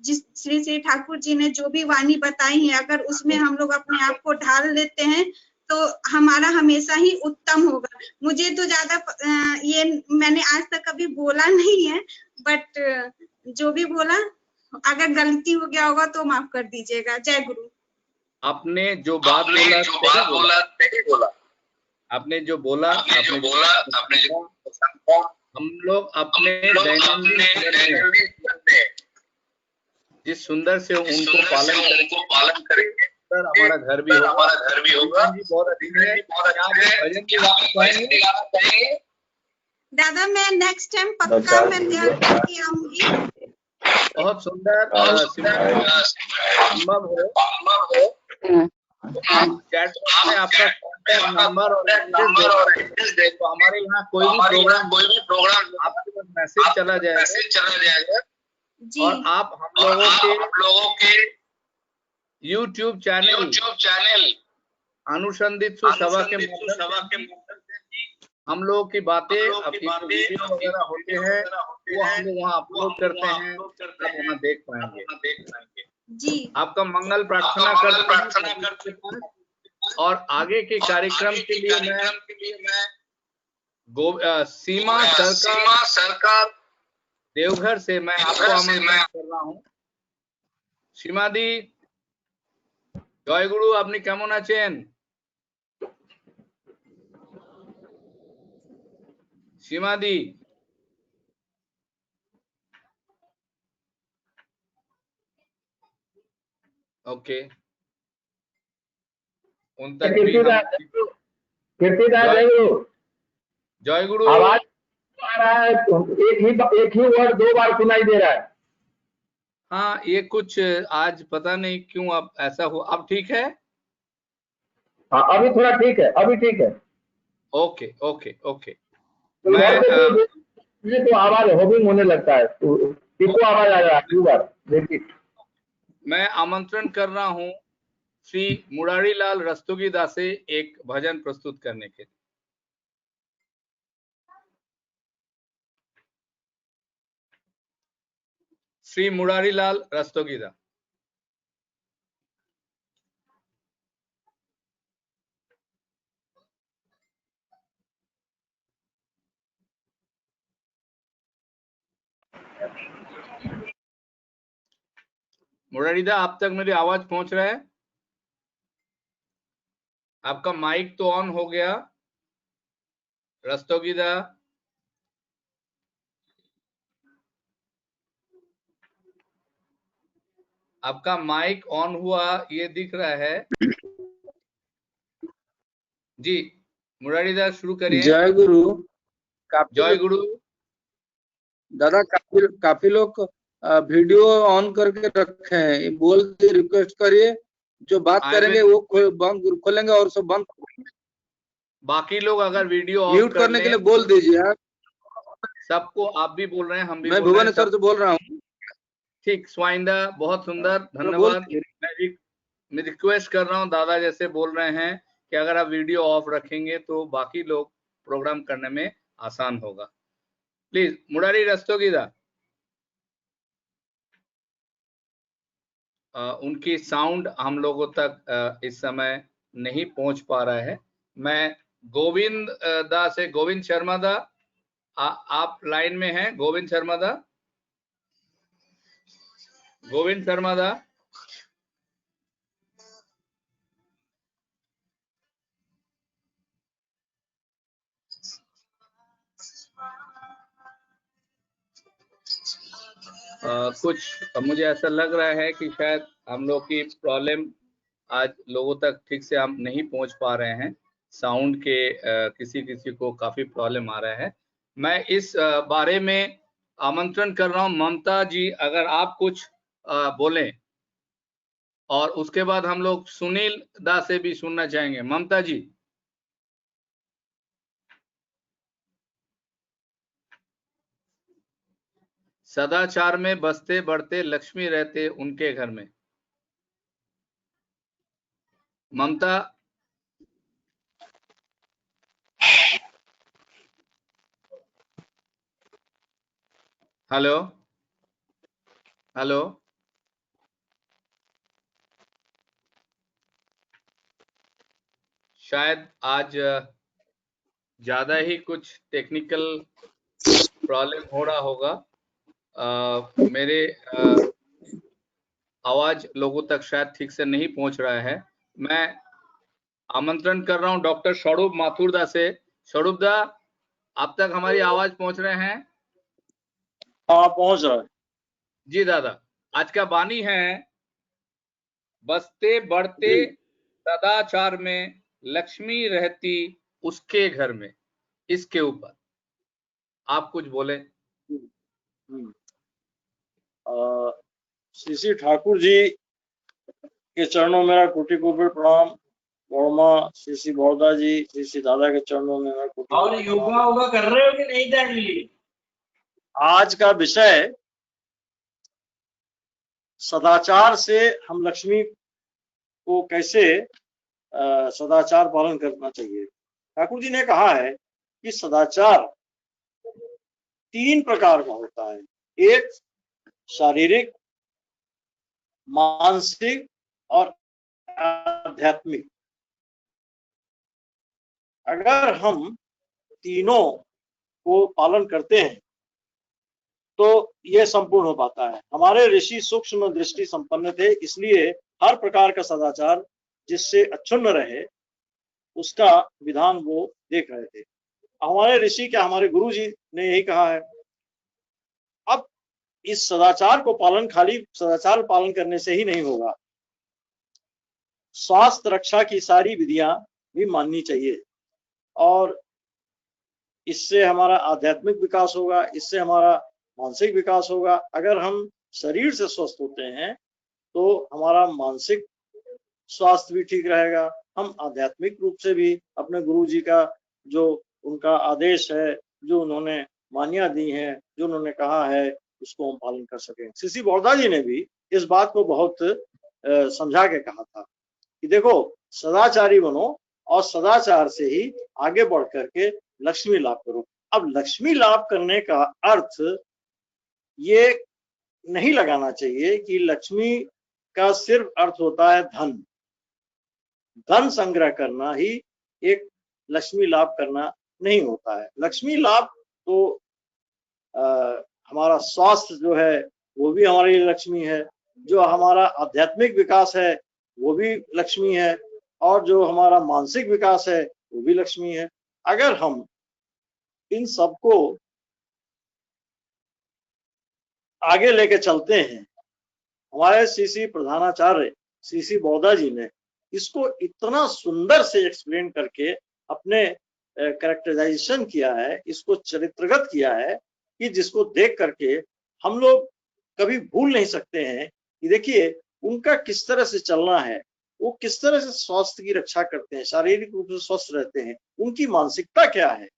जिस श्री श्री ठाकुर जी ने जो भी वाणी बताई है, अगर उसमें हम लोग अपने आप को ढाल लेते हैं तो हमारा हमेशा ही उत्तम होगा। मुझे तो ज्यादा ये मैंने आज तक कभी बोला नहीं है, बट जो भी बोला अगर गलती हो गया होगा तो माफ कर दीजिएगा। जय गुरु। आपने जो बात बोला आपने जो बोला हम लोग अपने दैनंदिन जिस सुंदर से उनको पालन करेंगे, सर हमारा घर भी होगा। बहुत भजन की बात कहेंगे दादा, मैं नेक्स्ट टाइम पक्का मैं ध्यान करके आऊंगी। बहुत सुंदर। संभव हो आप चैट में आपका कॉन्टैक्ट नंबर और एड्रेस दे, तो हमारे यहाँ कोई भी प्रोग्राम आपके पास मैसेज चला जाएगा और आप हम लोगों के YouTube चैनल अनुसंधित सभा के हम लोगों की बातें वीडियो वगैरह होते हैं, वो हम लोग वहाँ अपलोड करते हैं, आप वहाँ देख पाएंगे। जी आपका मंगल प्रार्थना करते हैं। और आगे के कार्यक्रम के लिए मैं सीमा सरकार देवघर से मैं आपको आमंत्रित कर रहा हूँ। सीमा दी जय गुरु, আপনি কেমন আছেন? सीमा दी ओके, उन तक भी जय गुरु आवाज आ रहा है, एक ही वर्ड 2 बार सुनाई दे रहा है। हाँ, ये कुछ आज पता नहीं क्यों अब ऐसा हो। अब ठीक है? हाँ अभी थोड़ा ठीक है, अभी ठीक है। Okay okay okay. मैं तो आवाज होबिंग होने लगता है, इसको आवाज आ रहा है। देखिए मैं आमंत्रण कर रहा हूँ श्री मुरारी लाल रस्तोगी दास से एक भजन प्रस्तुत करने के लिए। श्री मुरारीलाल रस्तोगीदा। मुरारीदा, आप तक मेरी आवाज पहुंच रहा है? आपका माइक तो ऑन हो गया। रस्तोगीदा, आपका माइक ऑन हुआ ये दिख रहा है। जी मुरारीदा, शुरू करिए। जय गुरु। जय गुरु। दादा काफी लोग वीडियो ऑन करके रखे हैं, बोल के रिक्वेस्ट करिए, जो बात करेंगे वो बंद खोलेंगे और सब बंद। बाकी लोग अगर वीडियो म्यूट करने के लिए बोल दीजिए आप। सबको आप भी बोल रहे हैं, हम भी मैं बोल रहे हैं। भुवनेश्वर से बोल रहा हूँ। ठीक, स्वाइंदा, बहुत सुंदर, धन्यवाद। मैं रिक्वेस्ट कर रहा हूँ, दादा जैसे बोल रहे हैं कि अगर आप वीडियो ऑफ रखेंगे तो बाकी लोग प्रोग्राम करने में आसान होगा। प्लीज मुरारी रस्तोगीदा, उनकी साउंड हम लोगों तक इस समय नहीं पहुंच पा रहा है। मैं गोविंद दा से, गोविंद शर्मा दा, आप लाइन में हैं? गोविंद शर्मा दा, गोविंद शर्मा दा, कुछ मुझे ऐसा लग रहा है कि शायद हम लोग की प्रॉब्लम आज लोगों तक ठीक से हम नहीं पहुंच पा रहे हैं। साउंड के किसी किसी को काफी प्रॉब्लम आ रहा है। मैं इस बारे में आमंत्रण कर रहा हूं ममता जी, अगर आप कुछ बोलें, और उसके बाद हम लोग सुनील दा से भी सुनना चाहेंगे। ममता जी। सदाचार में बसते बढ़ते लक्ष्मी रहते उनके घर में। ममता, हेलो हेलो, शायद आज ज्यादा ही कुछ टेक्निकल प्रॉब्लम हो रहा होगा। मेरे आवाज लोगों तक शायद ठीक से नहीं पहुंच रहा है। मैं आमंत्रण कर रहा हूं डॉक्टर स्वरूप माथुरदा से। स्वरूप दा, आप तक हमारी आवाज पहुंच रहे हैं? हाँ, पहुंच रहा है। जी दादा, आज का वाणी है बसते बढ़ते सदाचार में लक्ष्मी रहती उसके घर में। इसके ऊपर आप कुछ बोले। श्री श्री ठाकुर जी के चरणों में मेरा कोटि कोटि प्रणाम। वर्मा श्री श्री बौद्धा जी, श्री श्री दादा के चरणों में मेरा कोटि। और योगा कर रहे हो कि नहीं दादी? आज का विषय सदाचार से हम लक्ष्मी को कैसे सदाचार पालन करना चाहिए। ठाकुर जी ने कहा है कि सदाचार 3 प्रकार का होता है। एक शारीरिक, मानसिक और आध्यात्मिक। अगर हम तीनों को पालन करते हैं तो यह संपूर्ण हो पाता है। हमारे ऋषि सूक्ष्म दृष्टि संपन्न थे, इसलिए हर प्रकार का सदाचार जिससे अक्षुण्ण रहे उसका विधान वो देख रहे थे। हमारे ऋषि क्या, हमारे गुरु जी ने यही कहा है। अब इस सदाचार को पालन खाली सदाचार पालन करने से ही नहीं होगा, स्वास्थ्य रक्षा की सारी विधियां भी माननी चाहिए, और इससे हमारा आध्यात्मिक विकास होगा, इससे हमारा मानसिक विकास होगा। अगर हम शरीर से स्वस्थ होते हैं तो हमारा मानसिक स्वास्थ्य भी ठीक रहेगा। हम आध्यात्मिक रूप से भी अपने गुरु जी का जो उनका आदेश है, जो उन्होंने मान्यता दी है, जो उन्होंने कहा है, उसको हम पालन कर सकें। श्री श्री बौद्धा जी ने भी इस बात को बहुत समझा के कहा था कि देखो, सदाचारी बनो और सदाचार से ही आगे बढ़ करके लक्ष्मी लाभ करो। अब लक्ष्मी लाभ करने का अर्थ ये नहीं लगाना चाहिए कि लक्ष्मी का सिर्फ अर्थ होता है धन। धन संग्रह करना ही एक लक्ष्मी लाभ करना नहीं होता है। लक्ष्मी लाभ तो हमारा स्वास्थ्य जो है वो भी हमारे लिए लक्ष्मी है, जो हमारा आध्यात्मिक विकास है वो भी लक्ष्मी है, और जो हमारा मानसिक विकास है वो भी लक्ष्मी है। अगर हम इन सबको आगे लेके चलते हैं, हमारे श्री प्रधानाचार्य श्री बौद्धा जी ने इसको इतना सुंदर से एक्सप्लेन करके अपने कैरेक्टराइजेशन किया है, इसको चरित्रगत किया है कि जिसको देख करके हम लोग कभी भूल नहीं सकते हैं कि देखिए उनका किस तरह से चलना है, वो किस तरह से स्वास्थ्य की रक्षा करते हैं, शारीरिक रूप से स्वस्थ रहते हैं, उनकी मानसिकता क्या है।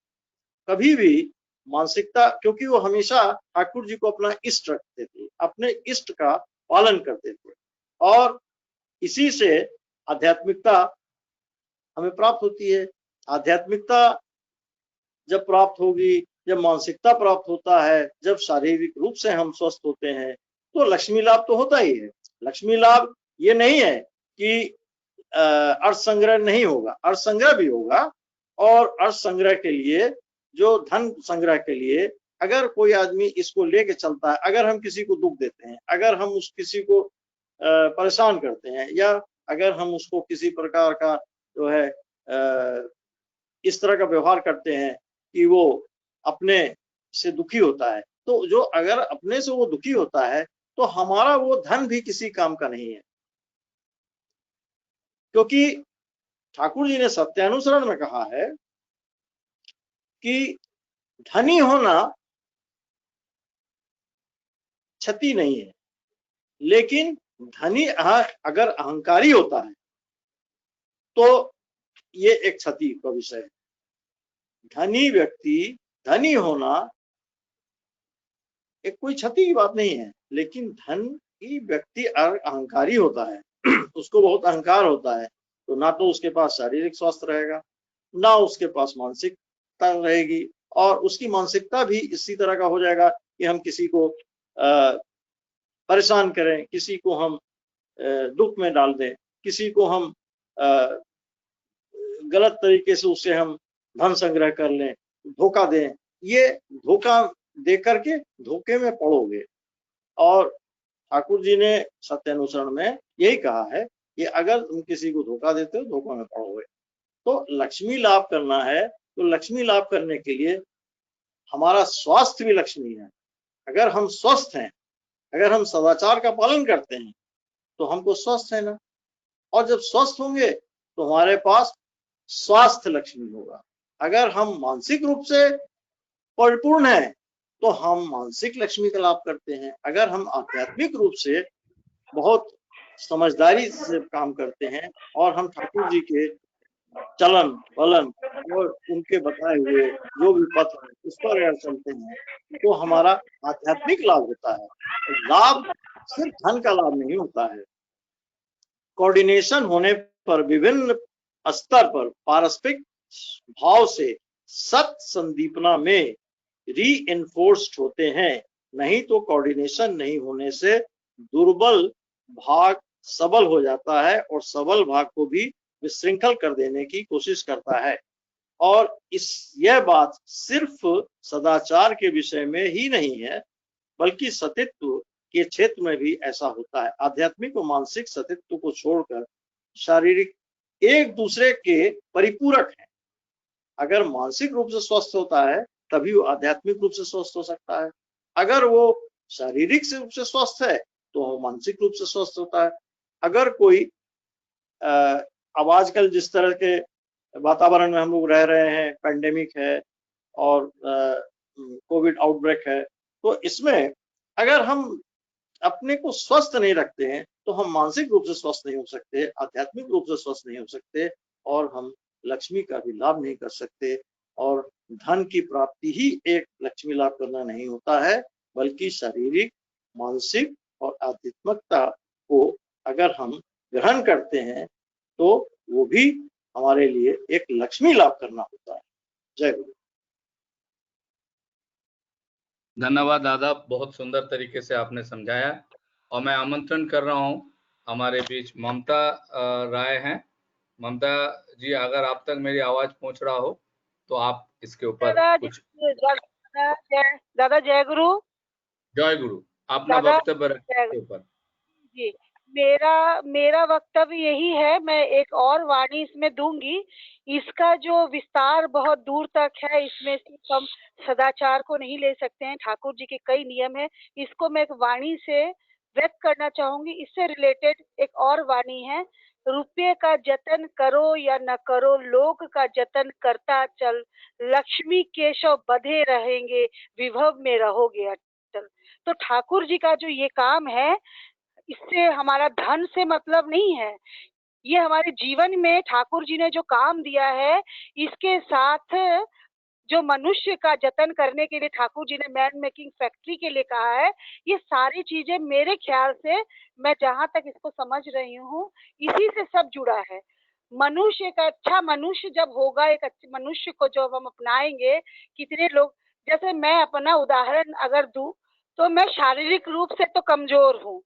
कभी भी मानसिकता, क्योंकि वो हमेशा ठाकुर जी को अपना इष्ट रखते थे, अपने इष्ट का पालन करते थे, और इसी से आध्यात्मिकता हमें प्राप्त होती है। आध्यात्मिकता जब प्राप्त होगी, जब मानसिकता प्राप्त होता है, जब शारीरिक रूप से हम स्वस्थ होते हैं, तो लक्ष्मी लाभ तो होता ही है। लक्ष्मी लाभ ये नहीं है कि अर्थ संग्रह नहीं होगा, अर्थ संग्रह भी होगा, और अर्थ संग्रह के लिए, जो धन संग्रह के लिए अगर कोई आदमी इसको लेके चलता है, अगर हम किसी को दुख देते हैं, अगर हम उस किसी को परेशान करते हैं, या अगर हम उसको किसी प्रकार का जो है इस तरह का व्यवहार करते हैं कि वो अपने से दुखी होता है, तो जो अगर अपने से वो दुखी होता है तो हमारा वो धन भी किसी काम का नहीं है। क्योंकि ठाकुर जी ने सत्यानुसरण में कहा है कि धनी होना क्षति नहीं है, लेकिन धनी अगर अहंकारी होता है तो ये एक क्षति का विषय है। धनी व्यक्ति, धनी होना एक कोई क्षति की बात नहीं है, लेकिन धन की व्यक्ति अहंकारी होता है, उसको बहुत अहंकार होता है, तो ना तो उसके पास शारीरिक स्वास्थ्य रहेगा, ना उसके पास मानसिकता रहेगी, और उसकी मानसिकता भी इसी तरह का हो जाएगा कि हम किसी को परेशान करें, किसी को हम दुख में डाल दें, किसी को हम गलत तरीके से उससे हम धन संग्रह कर लें, धोखा दें। ये धोखा दे करके धोखे में पड़ोगे, और ठाकुर जी ने सत्यानुसरण में यही कहा है कि अगर तुम किसी को धोखा देते हो, धोखा में पड़ोगे। तो लक्ष्मी लाभ करना है, तो लक्ष्मी लाभ करने के लिए हमारा स्वास्थ्य भी लक्ष्मी है। अगर हम स्वस्थ हैं, अगर हम सदाचार का पालन करते हैं, तो हमको स्वस्थ है ना, और जब स्वस्थ होंगे तो हमारे पास स्वास्थ्य लक्ष्मी होगा। अगर हम मानसिक रूप से परिपूर्ण हैं तो हम मानसिक लक्ष्मी का लाभ करते हैं। अगर हम आध्यात्मिक रूप से बहुत समझदारी से काम करते हैं और हम ठाकुर जी के चलन वलन और उनके बताए हुए जो भी पथ है उस पर अगर चलते हैं, तो हमारा आध्यात्मिक लाभ होता है। लाभ सिर्फ धन का लाभ नहीं होता है। कोऑर्डिनेशन होने पर विभिन्न स्तर पर पारस्परिक भाव से सत संदीपना में रीइंफोर्स्ड होते हैं। नहीं तो कोऑर्डिनेशन नहीं होने से दुर्बल भाग सबल हो जाता है, और सबल भाग को भी विशृंखल कर देने की कोशिश करता है। और यह बात सिर्फ सदाचार के विषय में ही नहीं है, बल्कि सतित्व के क्षेत्र में भी ऐसा होता है। आध्यात्मिक और मानसिक सतित्व को छोड़कर शारीरिक एक दूसरे के परिपूरक हैं। अगर मानसिक रूप से स्वस्थ होता है तभी वो आध्यात्मिक रूप से स्वस्थ हो सकता है। अगर वो शारीरिक रूप से स्वस्थ है तो वो मानसिक रूप से स्वस्थ होता है। अगर कोई अब आजकल जिस तरह के वातावरण में हम लोग रह रहे हैं, पेंडेमिक है और कोविड आउटब्रेक है, तो इसमें अगर हम अपने को स्वस्थ नहीं रखते हैं तो हम मानसिक रूप से स्वस्थ नहीं हो सकते, आध्यात्मिक रूप से स्वस्थ नहीं हो सकते, और हम लक्ष्मी का भी लाभ नहीं कर सकते। और धन की प्राप्ति ही एक लक्ष्मी लाभ करना नहीं होता है, बल्कि शारीरिक, मानसिक और आध्यात्मिकता को अगर हम ग्रहण करते हैं तो वो भी हमारे लिए एक लक्ष्मी लाभ करना होता है। जय गुरु। धन्यवाद दादा, बहुत सुंदर तरीके से आपने समझाया। और मैं आमंत्रण कर रहा हूं, हमारे बीच ममता राय हैं। ममता जी, अगर आप तक मेरी आवाज पहुंच रहा हो तो आप इसके ऊपर कुछ। दादा जय गुरु। जय गुरु। अपना वक्तव्य रखने के ऊपर। जी, मेरा वक्तव्य यही है, मैं एक और वाणी इसमें दूंगी। इसका जो विस्तार बहुत दूर तक है, इसमें सिर्फ हम सदाचार को नहीं ले सकते हैं, ठाकुर जी के कई नियम है। इसको मैं एक वाणी से व्यक्त करना चाहूंगी। इससे रिलेटेड एक और वाणी है, रुपये का जतन करो या न करो, लोग का जतन करता चल, लक्ष्मी केशव बधे रहेंगे, विभव में रहोगे अटल। तो ठाकुर जी का जो ये काम है, इससे हमारा धन से मतलब नहीं है। ये हमारे जीवन में ठाकुर जी ने जो काम दिया है, इसके साथ जो मनुष्य का जतन करने के लिए ठाकुर जी ने मैन मेकिंग फैक्ट्री के लिए कहा है, ये सारी चीजें मेरे ख्याल से, मैं जहां तक इसको समझ रही हूँ, इसी से सब जुड़ा है। मनुष्य का अच्छा मनुष्य जब होगा, एक अच्छे मनुष्य को जब हम अपनाएंगे, कितने लोग, जैसे मैं अपना उदाहरण अगर दूं, तो मैं शारीरिक रूप से तो कमजोर हूँ,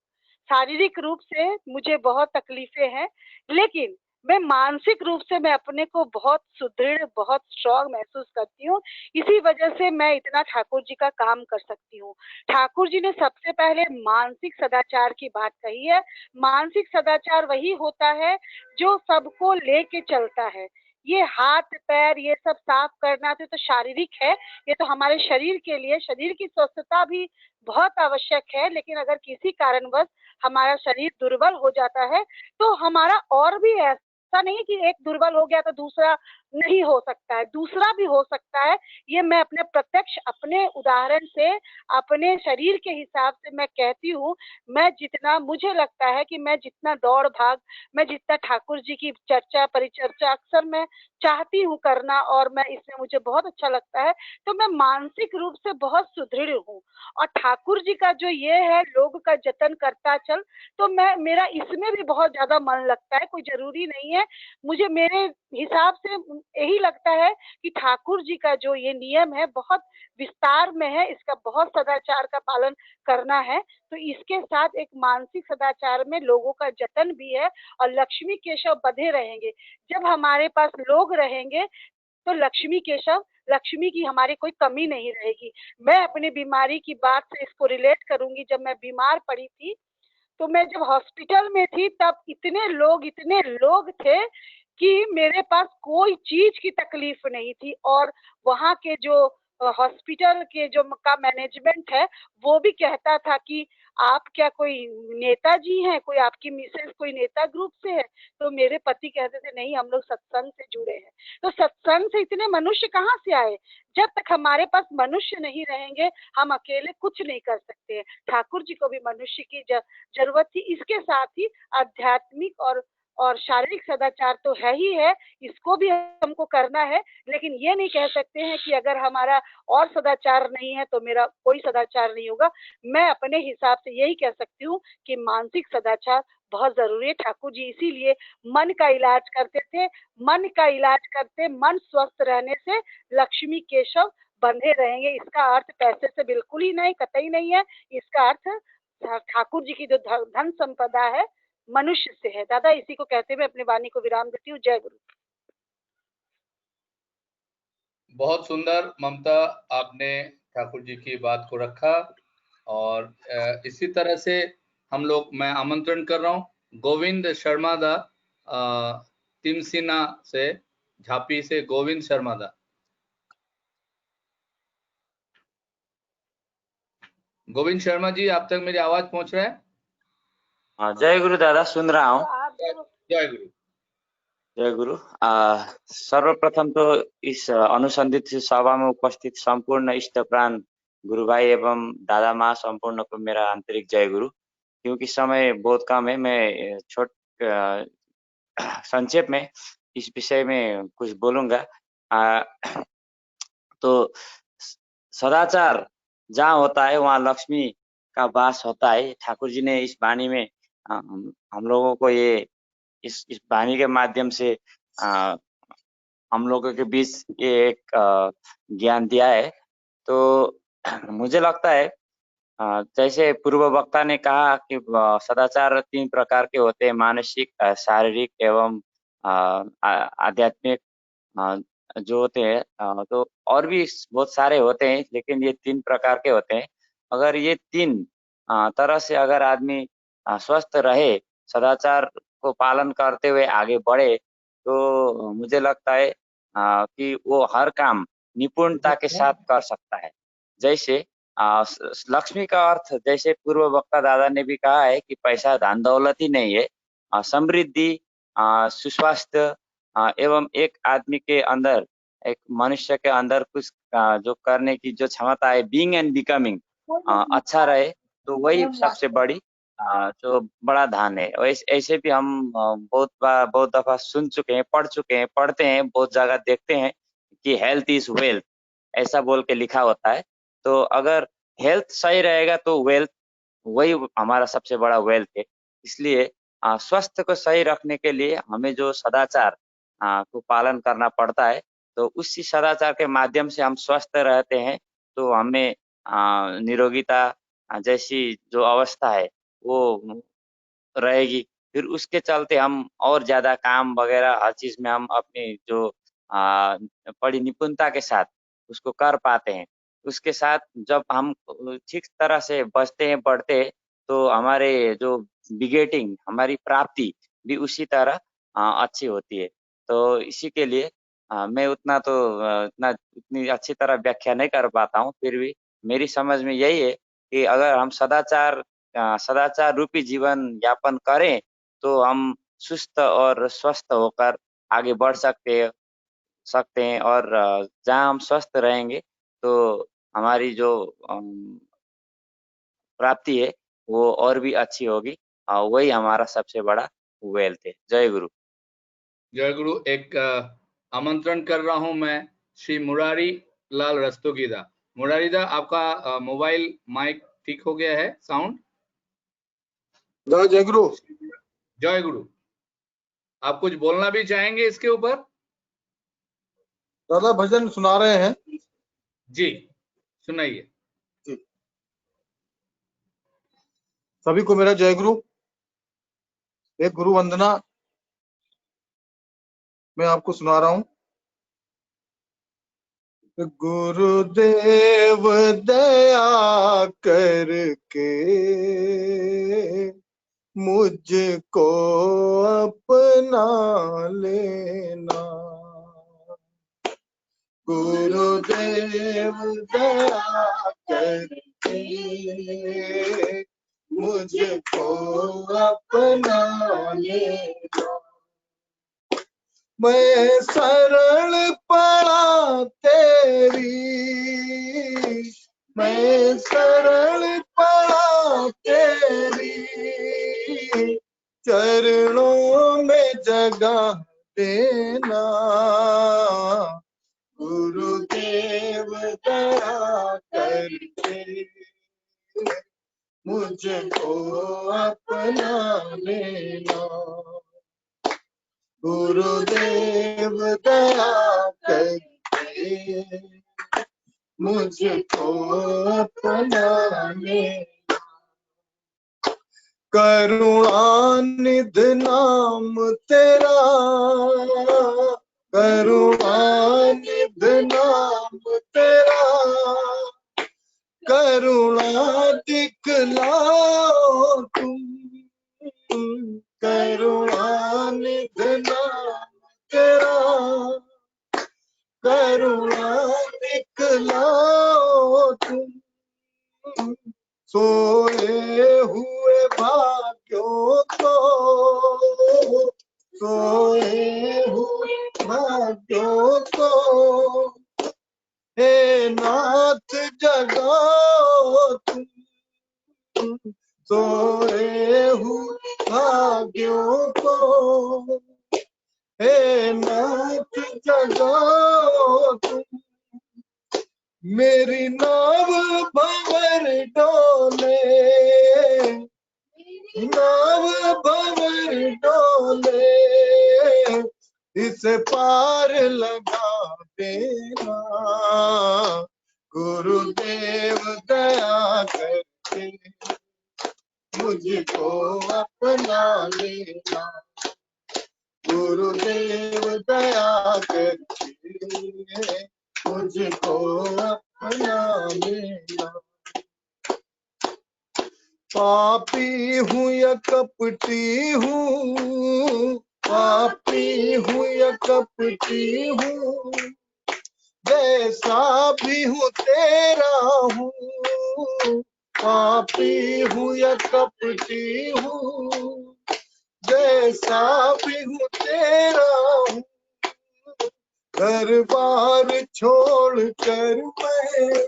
शारीरिक रूप से मुझे बहुत तकलीफें हैं, लेकिन मैं मानसिक रूप से मैं अपने को बहुत सुदृढ़, बहुत स्ट्रांग महसूस करती हूँ। इसी वजह से मैं इतना ठाकुर जी का काम कर सकती हूँ। ठाकुर जी ने सबसे पहले मानसिक सदाचार की बात कही है। मानसिक सदाचार वही होता है जो सबको लेके चलता है। ये हाथ पैर ये सब साफ करना तो शारीरिक है, ये तो हमारे शरीर के लिए, शरीर की स्वस्थता भी बहुत आवश्यक है। लेकिन अगर किसी कारणवश हमारा शरीर दुर्बल हो जाता है, तो हमारा और भी ऐसा नहीं कि एक दुर्बल हो गया तो दूसरा नहीं हो सकता है, दूसरा भी हो सकता है। ये मैं अपने प्रत्यक्ष, अपने उदाहरण से, अपने शरीर के हिसाब से मैं कहती हूँ। मैं जितना, मुझे लगता है कि मैं जितना दौड़ भाग, मैं जितना ठाकुर जी की चर्चा परिचर्चा अक्सर मैं चाहती हूँ करना, और मैं इसमें मुझे बहुत अच्छा लगता है, तो मैं मानसिक रूप से बहुत सुदृढ़ हूँ। और ठाकुर जी का जो ये है, लोग का जतन करता चल, तो मेरा इसमें भी बहुत ज्यादा मन लगता है। कोई जरूरी नहीं है, मुझे मेरे हिसाब से यही लगता है कि ठाकुर जी का जो ये नियम है बहुत विस्तार में है, इसका बहुत सदाचार का पालन करना है। तो इसके साथ एक मानसिक सदाचार में लोगों का जतन भी है, और लक्ष्मी केशव बधे रहेंगे। जब हमारे पास लोग रहेंगे तो लक्ष्मी केशव, लक्ष्मी की हमारी कोई कमी नहीं रहेगी। मैं अपनी बीमारी की बात से इसको रिलेट करूंगी। जब मैं बीमार पड़ी थी, तो मैं जब हॉस्पिटल में थी, तब इतने लोग थे कि मेरे पास कोई चीज की तकलीफ नहीं थी। और वहाँ के जो हॉस्पिटल के जो का मैनेजमेंट है, वो भी कहता था कि आप क्या कोई नेताजी हैं, कोई आपकी मिसेस कोई नेता ग्रुप से है? तो मेरे पति कहते थे नहीं, हम लोग सत्संग से जुड़े हैं। तो सत्संग से इतने मनुष्य कहाँ से आए? जब तक हमारे पास मनुष्य नहीं रहेंगे, हम अकेले कुछ नहीं कर सकते हैं। ठाकुर जी को भी मनुष्य की जरूरत थी। इसके साथ ही आध्यात्मिक और शारीरिक सदाचार तो है ही है, इसको भी हमको करना है। लेकिन ये नहीं कह सकते हैं कि अगर हमारा और सदाचार नहीं है तो मेरा कोई सदाचार नहीं होगा। मैं अपने हिसाब से यही कह सकती हूँ कि मानसिक सदाचार बहुत जरूरी है। ठाकुर जी इसीलिए मन का इलाज करते थे। मन का इलाज करते, मन स्वस्थ रहने से लक्ष्मी केशव बंधे रहेंगे। इसका अर्थ पैसे से बिल्कुल ही नहीं, कतई नहीं है। इसका अर्थ ठाकुर जी की जो धन संपदा है, मनुष्य से है। दादा, इसी को कहते हुए अपनी वाणी को विराम देती हूँ। जय गुरु। बहुत सुंदर ममता, आपने ठाकुर जी की बात को रखा। और इसी तरह से हम लोग, मैं आमंत्रण कर रहा हूँ गोविंद शर्मा दा, तिमसिना से, झापी से गोविंद शर्मा दा। गोविंद शर्मा जी, आप तक मेरी आवाज पहुंच रहा है? हाँ, जय गुरु दादा, सुन रहा हूँ। जय गुरु। जय गुरु। सर्वप्रथम तो इस अनुसंधित सभा में उपस्थित संपूर्ण इष्ट प्राण गुरु भाई एवं दादा माँ संपूर्ण को मेरा आंतरिक जय गुरु। क्योंकि समय बहुत कम है, मैं संक्षेप में इस विषय में कुछ बोलूंगा। तो सदाचार जहाँ होता है वहाँ लक्ष्मी का वास होता है। ठाकुर जी ने इस वाणी में हम लोगों को ये इस वाणी के माध्यम से हम लोगों के बीच ये एक ज्ञान दिया है। तो मुझे लगता है जैसे पूर्व वक्ता ने कहा कि सदाचार 3 प्रकार के होते हैं, मानसिक, शारीरिक एवं आध्यात्मिक जो होते हैं। तो और भी बहुत सारे होते हैं, लेकिन ये 3 प्रकार के होते हैं। अगर ये 3 तरह से अगर आदमी स्वस्थ रहे, सदाचार को पालन करते हुए आगे बढ़े, तो मुझे लगता है कि वो हर काम निपुणता के साथ कर सकता है। जैसे लक्ष्मी का अर्थ, जैसे पूर्व वक्ता दादा ने भी कहा है कि पैसा धन दौलत ही नहीं है, समृद्धि, सुस्वास्थ्य एवं एक आदमी के अंदर, एक मनुष्य के अंदर कुछ जो करने की जो क्षमता है, बीइंग एंड बिकमिंग, अच्छा रहे, तो वही सबसे बड़ी जो बड़ा धन है। ऐसे भी हम बहुत दफा सुन चुके हैं, पढ़ चुके हैं, पढ़ते हैं, बहुत जगह देखते हैं कि हेल्थ इज वेल्थ, ऐसा बोल के लिखा होता है। तो अगर हेल्थ सही रहेगा तो वेल्थ, वही हमारा सबसे बड़ा वेल्थ है। इसलिए स्वास्थ्य को सही रखने के लिए हमें जो सदाचार को पालन करना पड़ता है, तो उसी सदाचार के माध्यम से हम स्वस्थ रहते हैं, तो हमें निरोगिता जैसी जो अवस्था है वो रहेगी। फिर उसके चलते हम और ज्यादा काम वगैरह हर चीज में हम अपनी जो बड़ी निपुणता के साथ उसको कर पाते हैं। उसके साथ जब हम ठीक तरह से बचते हैं, बढ़ते हैं, तो हमारे जो बिगेटिंग, हमारी प्राप्ति भी उसी तरह अच्छी होती है। तो इसी के लिए मैं उतनी अच्छी तरह व्याख्या नहीं कर पाता हूँ, फिर भी मेरी समझ में यही है कि अगर हम सदाचार रूपी जीवन यापन करें, तो हम सुस्त और स्वस्थ होकर आगे बढ़ सकते हैं। और जहाँ हम स्वस्थ रहेंगे, तो हमारी जो प्राप्ति है वो और भी अच्छी होगी, और वही हमारा सबसे बड़ा वेल्थ है। जय गुरु। जय गुरु। एक आमंत्रण कर रहा हूं मैं श्री मुरारी लाल रस्तोगीदा। मुरारी दा, आपका मोबाइल माइक ठीक हो गया है, साउंड? जय गुरु। जय गुरु। आप कुछ बोलना भी चाहेंगे इसके ऊपर? दादा भजन सुना रहे हैं जी, सुनाइए। सभी को मेरा जय गुरु। एक गुरु वंदना मैं आपको सुना रहा हूं। गुरुदेव दया करके मुझको अपना लेना, गुरुदेव दया करके मुझको अपना लेना। मैं शरण पड़ा तेरी, मैं शरण पड़ा तेरी, चरणों में जगह देना, गुरुदेव दया करके मुझको अपना लेना, गुरुदेव दया करके मुझको अपना लेना। करुणानिध नाम तेरा, करुणानिध नाम तेरा, करुणा दिखलाओ तुम, करुणानिध नाम तेरा, करुणा दिखलाओ तुम, सोए हुए भाग्यों को, सोए हुए भाग्यों को, हे नाथ जगाओ तुम, सोए हुए भाग्यों को, हे नाथ जगाओ तुम, मेरी नाव भंवर डोले, नाव भंवर डोले, इसे पार लगा देना, गुरुदेव दया करके मुझको अपना लेना, गुरुदेव दया करके मुझको अपना लेना। पापी हूँ या कपटी हूँ, पापी हूँ या कपटी हूँ, जैसा भी हूँ तेरा हूँ। पापी हूँ या कपटी हूँ, जैसा भी हूँ तेरा हूँ। घर बार छोड़ कर मैं,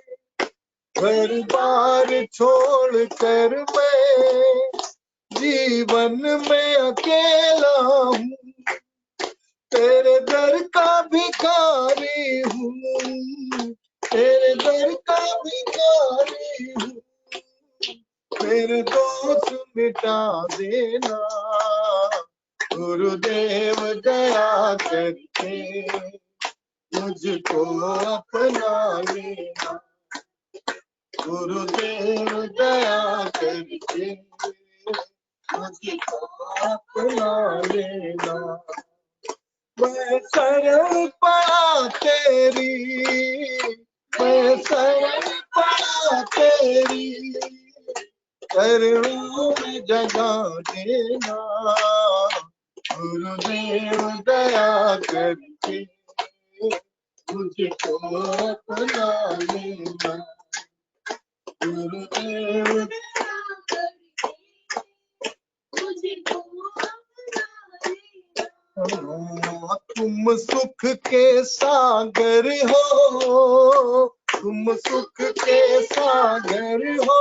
घर बार छोड़ कर मैं जीवन में अकेला हूँ। तेरे दर का भिखारी हूँ, तेरे दर का भिखारी हूँ। मेरे दोष मिटा देना, गुरुदेव दया करके मुझको अपना लेना, गुरुदेव दया करके मुझको अपना लेना। मैं शरण पड़ा तेरी, मैं शरण पड़ा तेरी, चरणों में जगह देना, गुरुदेव दया करके मुझको अपना लेना, गुरुदेव दया करके मुझको तुम सुख के सागर हो, तुम सुख के सागर हो,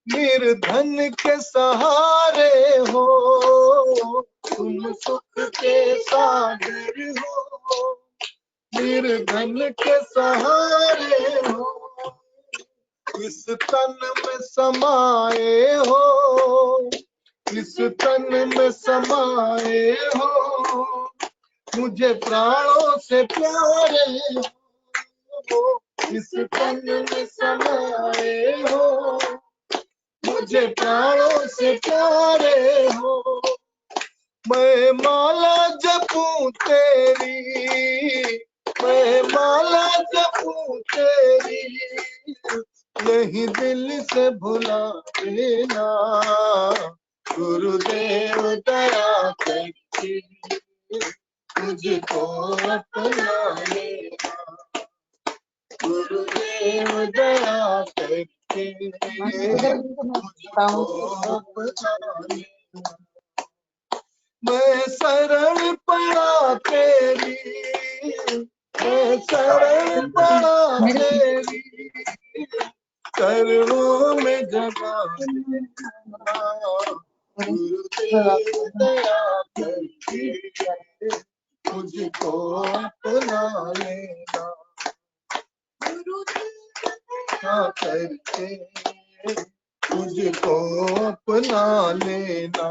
निर्धन के सहारे हो। तुम सुख के सागर हो, निर्धन के सहारे हो। इस तन में समाये हो, इस तन में समाये हो, मुझे प्राणों से प्यारे हो। इस तन में समाये हो, मुझे प्राणों से प्यारे हो। मैं माला जपूं तेरी, मैं माला जपूं तेरी, नहीं दिल से भुला देना, गुरुदेव दया करके मुझको अपना लेना, गुरुदेव दया करके मुझको अपना लेना। मैं शरण पड़ा तेरी, मैं शरण पड़ा तेरी, चरणों में जगह देना, गुरुदेव दया करके मुझको अपना लेना, गुरुदेव दया करके मुझको अपना लेना।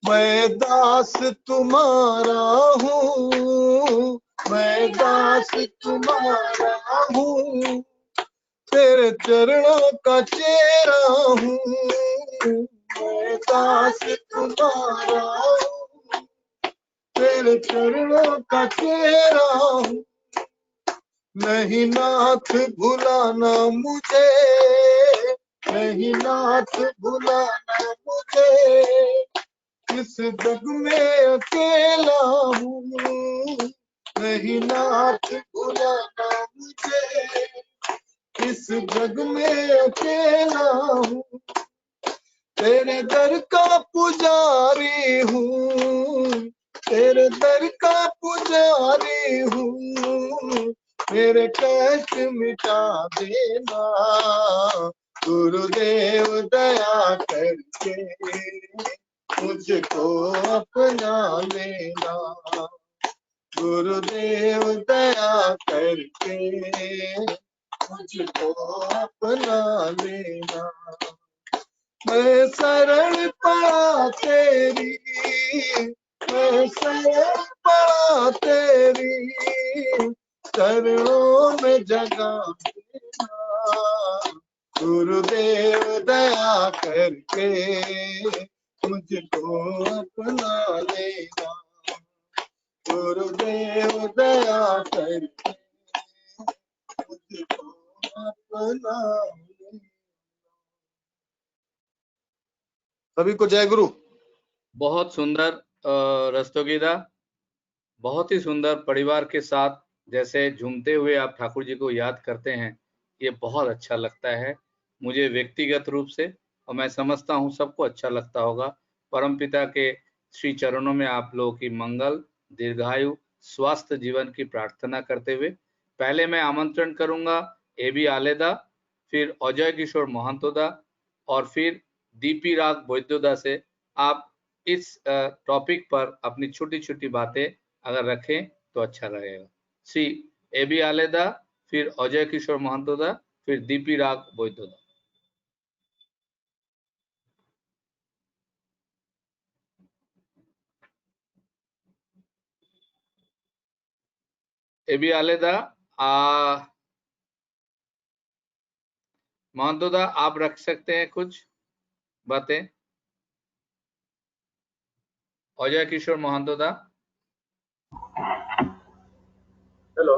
मैं दास तुम्हारा हूँ, मैं दास तुम्हारा हूँ, तेरे चरणों का चेहरा हूँ। मैं दास तुम्हारा हूँ, तेरे चरणों का चेहरा हूँ। नहीं नाथ भुलाना मुझे, नहीं नाथ भुलाना मुझे, इस जग में अकेला हूँ। नहीं नाथ भुलाना मुझे, इस जग में अकेला हूँ। तेरे दर का पुजारी हूँ, तेरे दर का पुजारी हूँ, मेरे कष्ट मिटा देना, गुरुदेव दया करके मुझको अपना लेना, गुरुदेव दया करके मुझको अपना लेना। मैं शरण पड़ा तेरी, मैं शरण पड़ा तेरी, चरणों में जगा देना, गुरुदेव दया करके मुझको अपना लेना, गुरुदेव दया करके मुझको अपना लेना। सभी को जय गुरु। बहुत सुंदर रस्तोगीदा, बहुत ही सुंदर। परिवार के साथ जैसे झूमते हुए आप ठाकुर जी को याद करते हैं, ये बहुत अच्छा लगता है मुझे व्यक्तिगत रूप से, और मैं समझता हूँ सबको अच्छा लगता होगा। परमपिता के श्री चरणों में आप लोगों की मंगल, दीर्घायु, स्वस्थ जीवन की प्रार्थना करते हुए पहले मैं आमंत्रण करूंगा एबी आलेदा, फिर अजय किशोर महंतोदा और फिर दीपी राग बोइदोदा से आप इस टॉपिक पर अपनी छोटी छोटी बातें अगर रखें तो अच्छा रहेगा। श्री एबी आलेदा, फिर अजय किशोर महंतोदा, फिर दीपी राग बोइदोदा। एबी आलेदा, महंतोदा आप रख सकते हैं कुछ बातें। अजय किशोर महंतोदा। हेलो,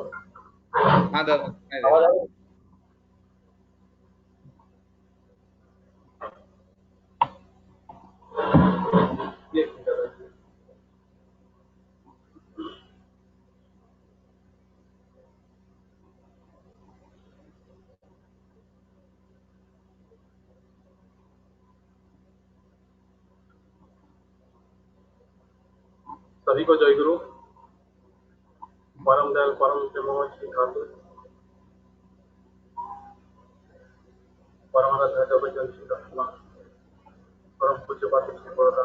हाँ दादा। सभी को जय गुरु। परम दयाल परम प्रेममय श्री ठाकुर, परमानंद जगत श्री दक्षिणा, परम पूज्य पाद श्री बड़ोदा,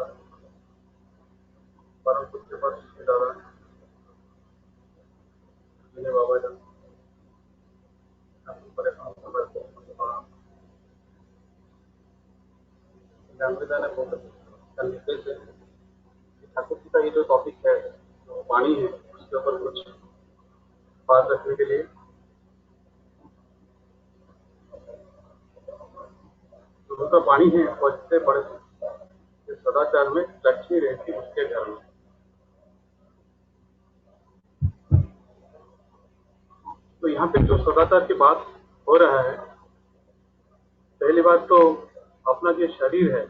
परम पूज्य पाद श्री दादा जिन्हें बाबा जान परेशान समय को ने बहुत तरीके से ठाकुर जी का ये जो टॉपिक है, वाणी है, उसके ऊपर कुछ बात रखने के लिए जो उनका वाणी है वो इससे बड़े सदाचार में लक्ष्मी रहती उसके घर में। तो यहाँ पे जो सदाचार की बात हो रहा है, पहली बात तो अपना जो शरीर है,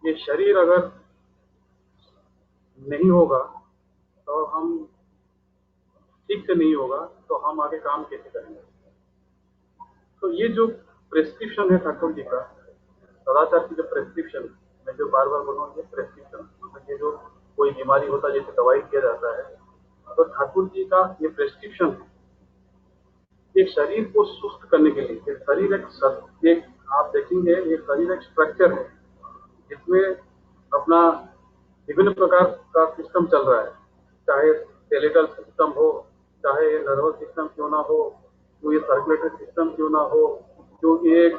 ये शरीर अगर नहीं होगा तो हम ठीक से नहीं होगा तो हम आगे काम कैसे करेंगे। तो ये जो प्रेस्क्रिप्शन है ठाकुर जी का, सदाचार की जो प्रेस्क्रिप्शन, मैं जो बार बार बोलूँ ये प्रेस्क्रिप्शन, मतलब ये जो कोई बीमारी होता है जैसे दवाई किया जाता है, तो ठाकुर जी का ये प्रेस्क्रिप्शन एक शरीर को सुस्त करने के लिए। शरीर एक आप देखेंगे ये शरीर एक स्ट्रक्चर है जिसमें अपना विभिन्न प्रकार का सिस्टम चल रहा है, चाहे स्केलेटल सिस्टम हो, चाहे नर्वस सिस्टम क्यों ना हो, तो ये सर्कुलेटरी सिस्टम क्यों ना हो, जो एक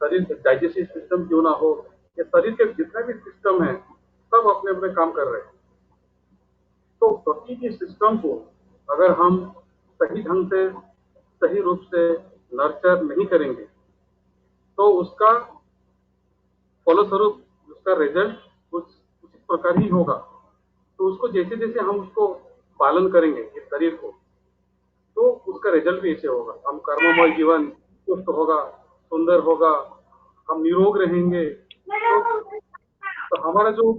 शरीर डाइजेस्टिव सिस्टम क्यों ना हो, ये शरीर के जितने भी सिस्टम है सब अपने अपने काम कर रहे हैं। तो प्रति सिस्टम को अगर हम सही ढंग से, सही रूप से नर्चर नहीं करेंगे तो उसका फलस्वरूप उसका रिजल्ट उसी प्रकार ही होगा। तो उसको जैसे जैसे हम उसको पालन करेंगे इस शरीर को, तो उसका रिजल्ट भी ऐसे होगा। हम कर्ममय जीवन सुस्त होगा, सुंदर होगा, हम निरोग रहेंगे। तो हमारा जो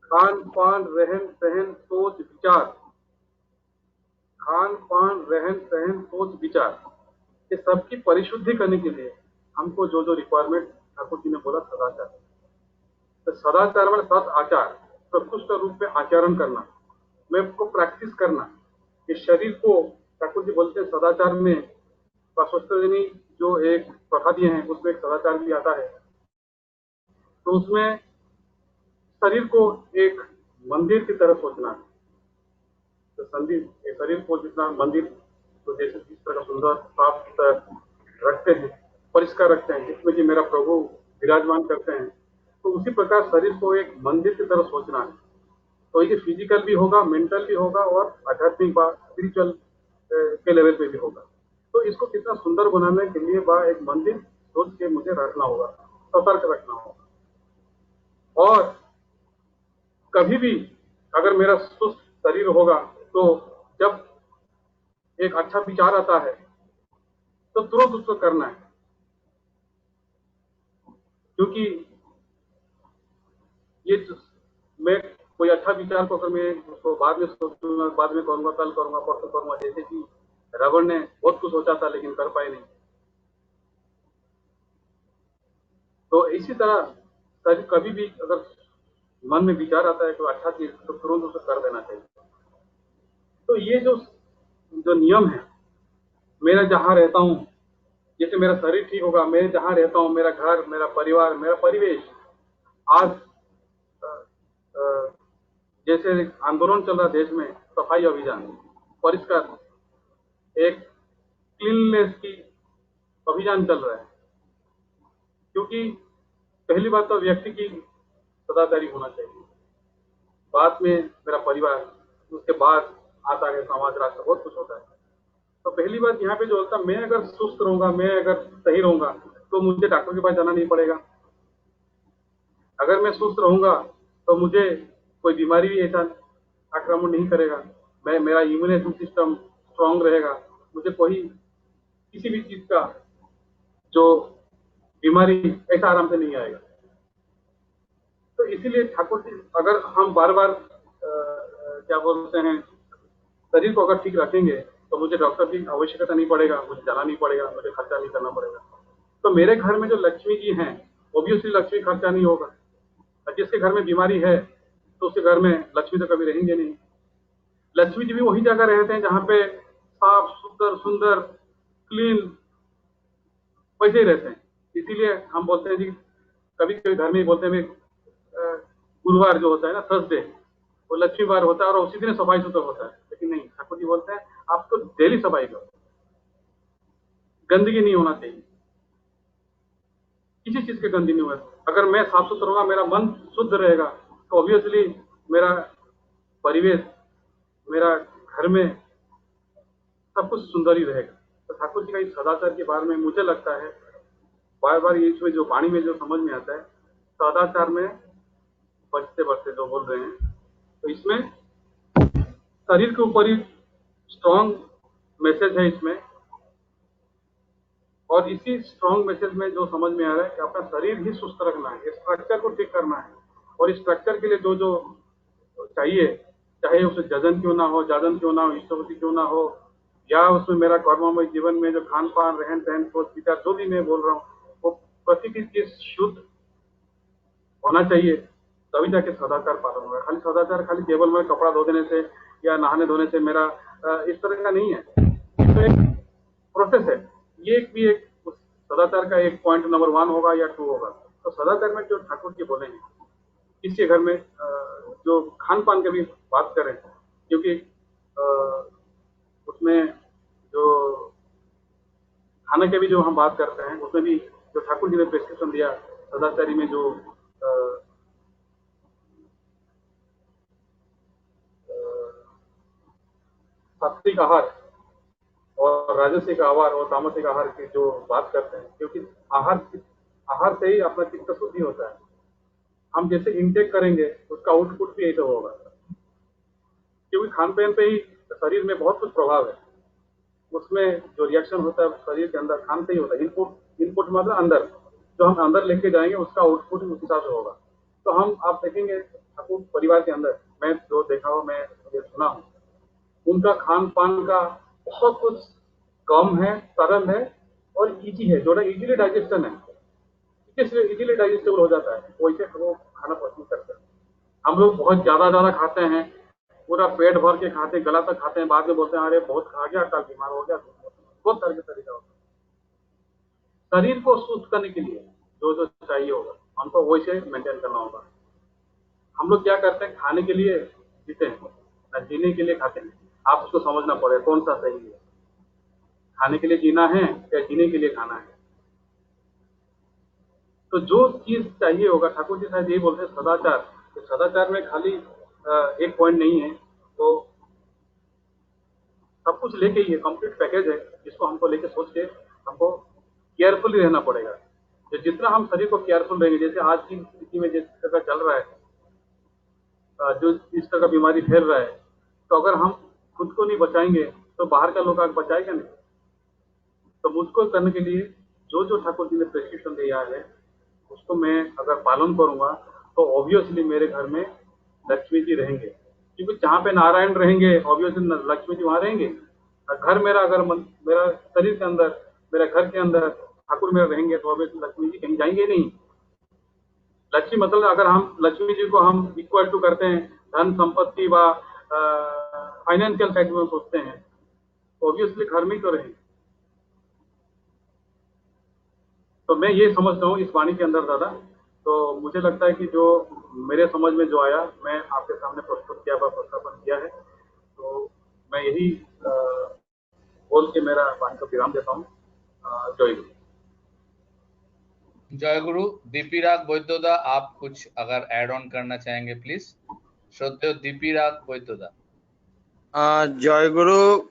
खान पान रहन सहन सोच विचार, खान पान रहन सहन सोच विचार, ये सबकी परिशुद्धि करने के लिए हमको जो जो रिक्वायरमेंट ठाकुर जी ने बोला सदाचार, तो सदाचार में सद आचार, प्रकृष्ट रूप में आचरण करना, मैं को प्रैक्टिस करना। इस शरीर को ठाकुर जी बोलते हैं सदाचार में प्रशस्तिनी जो एक प्रथा दिए हैं उसमें एक सदाचार भी आता है। तो उसमें शरीर को एक मंदिर की तरह सोचना है। तो शरीर को जितना मंदिर, तो जैसे जिस तरह सुंदर साफ रखते हैं, परिष्कार रखते हैं, जिसमें कि मेरा प्रभु विराजमान करते हैं, तो उसी प्रकार शरीर को एक मंदिर की तरह सोचना है। तो ये फिजिकल भी होगा, मेंटल भी होगा और आध्यात्मिक बात, स्पिरिचुअल के लेवल पे भी होगा। तो इसको कितना सुंदर बनाने के लिए वह एक मंदिर सोच के मुझे रखना होगा, सतर्क रखना होगा। और कभी भी अगर मेरा सुस्त शरीर होगा तो जब एक अच्छा विचार आता है तो तुरंत उसको करना है, क्योंकि ये मैं कोई अच्छा विचार को अगर मैं उसको बाद में सोचूंगा, बाद में करूंगा, कल करूंगा, परसों करूंगा, जैसे कि रावण ने बहुत कुछ सोचा था लेकिन कर पाए नहीं। तो इसी तरह कभी भी अगर मन में विचार आता है तो अच्छा चीज तो तुरंत उसे कर देना चाहिए। तो ये जो नियम है, मेरा जहां रहता हूं, जैसे मेरा शरीर ठीक होगा, मैं जहां रहता हूं, मेरा घर, मेरा परिवार, मेरा परिवेश, आज जैसे आंदोलन चल रहा देश में, सफाई अभियान, परिष्कार, एक क्लीननेस की अभियान चल रहा है, क्योंकि पहली बात तो व्यक्ति की सदाचारी होना चाहिए, बाद में मेरा परिवार, उसके बाद आता है समाज, राष्ट्र, बहुत कुछ होता है। तो पहली बात यहाँ पे जो होता है, मैं अगर सुस्त रहूंगा, मैं अगर सही रहूंगा तो मुझे डॉक्टर के पास जाना नहीं पड़ेगा। अगर मैं सुस्त रहूंगा तो मुझे कोई बीमारी भी ऐसा आक्रमण नहीं करेगा, मेरा इम्यूनिटी सिस्टम स्ट्रांग रहेगा, मुझे कोई किसी भी चीज का जो बीमारी ऐसा आराम से नहीं आएगा। तो इसीलिए ठाकुर जी, अगर हम बार बार क्या बोलते हैं, शरीर को अगर ठीक रखेंगे तो मुझे डॉक्टर की आवश्यकता नहीं पड़ेगा, मुझे जाना नहीं पड़ेगा, मुझे खर्चा नहीं करना पड़ेगा। तो मेरे घर में जो लक्ष्मी जी हैं, ऑब्वियसली लक्ष्मी खर्चा नहीं होगा। और जिसके घर में बीमारी है तो उसके घर में लक्ष्मी तो कभी रहेंगे नहीं। लक्ष्मी जी भी वही जगह रहते हैं जहाँ पे साफ सुंदर क्लीन वैसे ही रहते हैं। इसीलिए हम बोलते हैं जी, कभी कभी घर में ही बोलते हैं गुरुवार जो होता है ना, थर्सडे, वो लक्ष्मी वार होता है और उसी दिन सफाई सुथरा होता है। लेकिन नहीं, ठाकुर जी बोलते हैं आपको डेली सफाई करो, गंदगी नहीं होना चाहिए, किसी चीज की गंदगी नहीं होगा। अगर मैं साफ सुथरा होगा, मेरा मन शुद्ध रहेगा, तो ऑब्वियसली मेरा परिवेश, मेरा घर में सब कुछ सुंदर ही रहेगा। तो ठाकुर जी का इस सदाचार के बारे में मुझे लगता है बार बार ये इसमें जो वाणी में जो समझ में आता है, सदाचार में बचते बचते जो बोल रहे हैं, तो इसमें शरीर के ऊपर ही स्ट्रॉन्ग मैसेज है इसमें। और इसी स्ट्रॉन्ग मैसेज में जो समझ में आ रहा है कि अपना शरीर ही सुस्त रखना है, स्ट्रक्चर को ठीक करना है, और इस स्ट्रक्चर के लिए जो जो चाहिए, चाहे उसे जजन क्यों ना हो, जाजन क्यों ना हो, इष्टवती क्यों ना हो, या उसमें मेरा कर्ममय जीवन में जो खान पान, रहन सहन, सोच विचार जो भी मैं बोल रहा हूँ, वो प्रतिटी चीज शुद्ध होना चाहिए, तभी जाके सदाचार पालन होगा। खाली सदाचार खाली केवल मैं कपड़ा धो देने से या नहाने धोने से मेरा इस तरह का नहीं है, तो एक प्रोसेस है। ये भी एक सदाचार का एक पॉइंट नंबर 1 होगा या 2 होगा। तो सदाचार में जो ठाकुर जी बोले हैं, किसी घर में जो खान पान की भी बात करें, क्योंकि उसमें जो खाने के भी जो हम बात करते हैं, उसमें भी जो ठाकुर जी ने प्रेस्क्रिप्शन दिया सदाचारी में, जो सात्विक आहार और राजसिक आहार और तामसिक आहार की जो बात करते हैं, क्योंकि आहार से ही अपना चित्त शुद्धि होता है। हम जैसे इनटेक करेंगे उसका आउटपुट भी ऐसा होगा, क्योंकि खान पान पे ही शरीर में बहुत कुछ प्रभाव है। उसमें जो रिएक्शन होता है शरीर के अंदर खान से ही होता है। इनपुट मतलब अंदर, जो हम अंदर लेके जाएंगे उसका आउटपुट उस हिसाब से होगा। तो हम आप देखेंगे ठाकुर परिवार के अंदर, मैं जो देखा हूँ, मैं सुना हूँ, उनका खान पान का बहुत कुछ कम है, सरल है और इजी है, जो इजीली डाइजेशन है, इसलिए इजीली डाइजेस्टेबल हो जाता है, वैसे वो खाना पसंद करते हैं। हम लोग बहुत ज्यादा खाते हैं, पूरा पेट भर के खाते हैं, गला तक खाते हैं, बाद में बोलते हैं अरे बहुत खा गया, कल बीमार हो गया। बहुत तरह के तरीका होता है। शरीर को सुस्त करने के लिए जो जो चाहिए होगा हमको वैसे मेंटेन करना होगा। हम लोग क्या करते हैं, खाने के लिए जीते हैं ना जीने के लिए खाते हैं। आप उसको समझना पड़ेगा कौन सा सही है, खाने के लिए जीना है या जीने के लिए खाना है। तो जो चीज चाहिए होगा, ठाकुर जी शायद यही बोलते हैं सदाचार। तो सदाचार में खाली एक पॉइंट नहीं है, तो सब कुछ लेके ये कंप्लीट पैकेज है, जिसको हमको लेके सोच के हमको केयरफुली रहना पड़ेगा। तो जितना हम शरीर को केयरफुल रहेंगे, जैसे आज की स्थिति में जिस तरह चल रहा है, जो इस तरह का बीमारी फैल रहा है, तो अगर हम खुद को नहीं बचाएंगे तो बाहर का लोग आगे बचाएगा नहीं। तो मुझको करने के लिए जो जो ठाकुर जी ने प्रेस्क्रिप्शन दिया है उसको मैं अगर पालन करूंगा तो ऑब्वियसली मेरे घर में लक्ष्मी जी रहेंगे, क्योंकि जहाँ पे नारायण रहेंगे ऑब्वियसली लक्ष्मी जी वहाँ रहेंगे। घर मेरा अगर मेरा शरीर के अंदर, मेरा घर के अंदर ठाकुर मेरा रहेंगे तो ऑब्वियसली लक्ष्मी जी कहीं जाएंगे नहीं। लक्ष्मी मतलब अगर हम लक्ष्मी जी को हम इक्वल टू करते हैं धन संपत्ति व फाइनेंशियल फैक्ट में सोचते हैं, तो ऑब्वियसली घर में ही तो रहेंगे। तो मैं ये समझता हूँ इस वाणी के अंदर दादा, तो मुझे लगता है कि जो मेरे समझ में जो आया मैं आपके सामने प्रस्तुत किया व प्रस्थापन किया है। तो मैं यही बोल के मेरा वाणी को विराम देता हूँ। जय गुरु। जय गुरु। दीपीराग वैद्योदा, आप कुछ अगर ऐड ऑन करना चाहेंगे प्लीज। श्रद्धेय दीपीराग वैद्योदा। जय गुरु।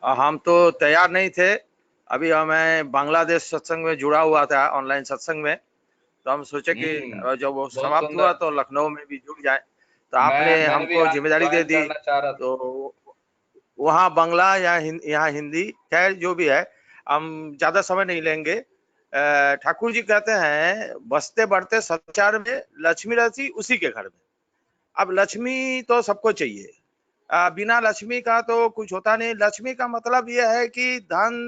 हम तो तैयार नहीं थे, अभी मैं बांग्लादेश सत्संग में जुड़ा हुआ था, ऑनलाइन सत्संग में, तो हम सोचे कि जब वो समाप्त हुआ तो लखनऊ में भी जुड़ जाए। तो आपने हमको जिम्मेदारी दे दी, तो वहाँ बांग्ला या यहाँ हिंदी, खैर जो भी है, हम ज्यादा समय नहीं लेंगे। ठाकुर जी कहते हैं बसते बढ़ते सदाचार में लक्ष्मी रहती उसी के घर में। अब लक्ष्मी तो सबको चाहिए, बिना लक्ष्मी का तो कुछ होता नहीं। लक्ष्मी का मतलब यह है कि धन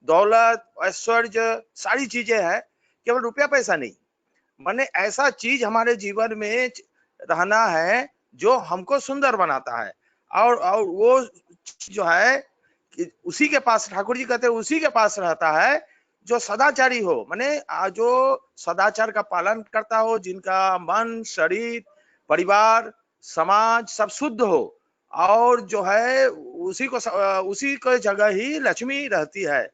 दौलत ऐश्वर्य सारी चीजें हैं, केवल रुपया पैसा नहीं। माने ऐसा चीज हमारे जीवन में रहना है जो हमको सुंदर बनाता है, और वो जो है कि उसी के पास, ठाकुर जी कहते हैं उसी के पास रहता है जो सदाचारी हो, माने जो सदाचार का पालन करता हो, जिनका मन शरीर परिवार समाज सब शुद्ध हो, और जो है उसी को जगह ही लक्ष्मी रहती है।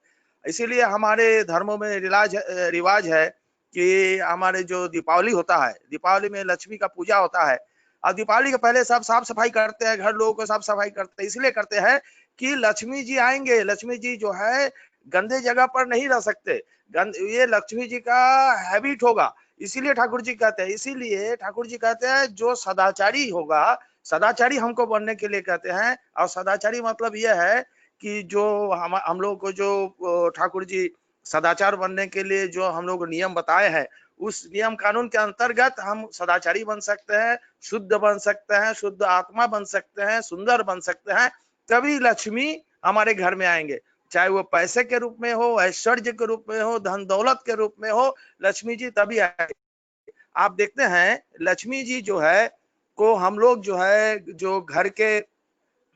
इसीलिए हमारे धर्मों में रिवाज है कि हमारे जो दीपावली होता है, दीपावली में लक्ष्मी का पूजा होता है, और दीपावली के पहले सब साफ सफाई करते हैं, घर लोगों को साफ सफाई करते हैं। इसलिए करते हैं कि लक्ष्मी जी आएंगे, लक्ष्मी जी जो है गंदे जगह पर नहीं रह सकते, ये लक्ष्मी जी का हैबिट होगा, इसीलिए ठाकुर जी कहते हैं। इसीलिए ठाकुर जी कहते हैं जो सदाचारी होगा, सदाचारी हमको बनने के लिए कहते हैं। और सदाचारी मतलब यह है कि जो हम लोग को जो ठाकुर जी सदाचार बनने के लिए जो हम लोग नियम बताए हैं, उस नियम कानून के अंतर्गत हम सदाचारी बन सकते हैं, शुद्ध बन सकते हैं, शुद्ध आत्मा बन सकते हैं, सुंदर बन सकते हैं। तभी लक्ष्मी हमारे घर में आएंगे, चाहे वो पैसे के रूप में हो, ऐश्वर्य के रूप में हो, धन दौलत के रूप में हो, लक्ष्मी जी तभी आएंगे। आप देखते हैं लक्ष्मी जी जो है को हम लोग जो है, जो घर के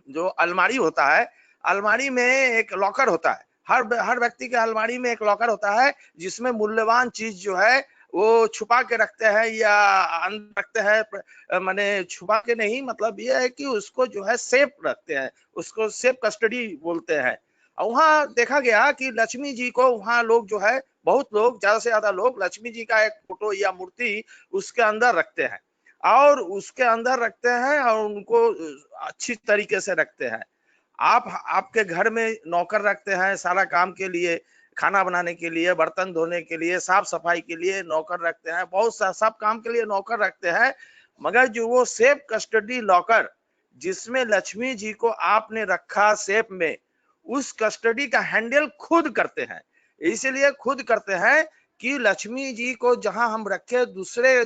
जो अलमारी होता है, अलमारी में एक लॉकर होता है, हर व्यक्ति के अलमारी में एक लॉकर होता है, जिसमें मूल्यवान चीज जो है वो छुपा के रखते हैं या अंदर रखते हैं। माने छुपा के नहीं, मतलब ये है कि उसको जो है सेफ रखते हैं, उसको सेफ कस्टडी बोलते हैं। और वहाँ देखा गया कि लक्ष्मी जी को वहाँ लोग जो है, बहुत लोग, ज्यादा से ज्यादा लोग लक्ष्मी जी का एक फोटो या मूर्ति उसके अंदर रखते हैं, और उसके अंदर रखते हैं और उनको अच्छी तरीके से रखते हैं। आपके घर में नौकर रखते हैं सारा काम के लिए, खाना बनाने के लिए, बर्तन धोने के लिए, साफ सफाई के लिए नौकर रखते हैं, बहुत सा सब काम के लिए नौकर रखते हैं। मगर जो वो सेफ कस्टडी लॉकर जिसमें लक्ष्मी जी को आपने रखा सेफ में, उस कस्टडी का हैंडल खुद करते हैं। इसलिए खुद करते हैं कि लक्ष्मी जी को जहां हम रखे, दूसरे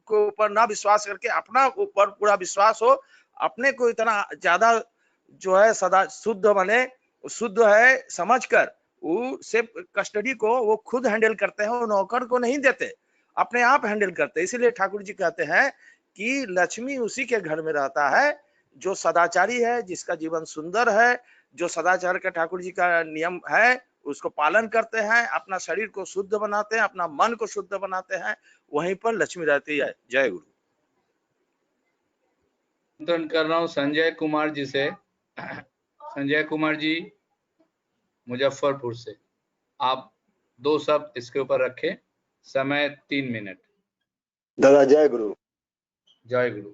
को ऊपर ना विश्वास करके अपना ऊपर पूरा विश्वास हो, अपने को इतना ज्यादा जो है सदा शुद्ध बने, शुद्ध है समझकर वो सेफ कस्टडी को वो खुद हैंडल करते हैं, वो नौकर को नहीं देते, अपने आप हैंडल करते हैं। इसीलिए ठाकुर जी कहते हैं कि लक्ष्मी उसी के घर में रहता है जो सदाचारी है, जिसका जीवन सुंदर है, जो सदाचार का ठाकुर जी का नियम है उसको पालन करते हैं, अपना शरीर को शुद्ध बनाते हैं, अपना मन को शुद्ध बनाते हैं, वहीं पर लक्ष्मी रहती है। जय गुरु। चिंतन कर रहा हूँ संजय कुमार जी से। संजय कुमार जी मुजफ्फरपुर से, आप 2 शब्द इसके ऊपर रखें, समय 3 मिनट। दादा जय गुरु। जय गुरु।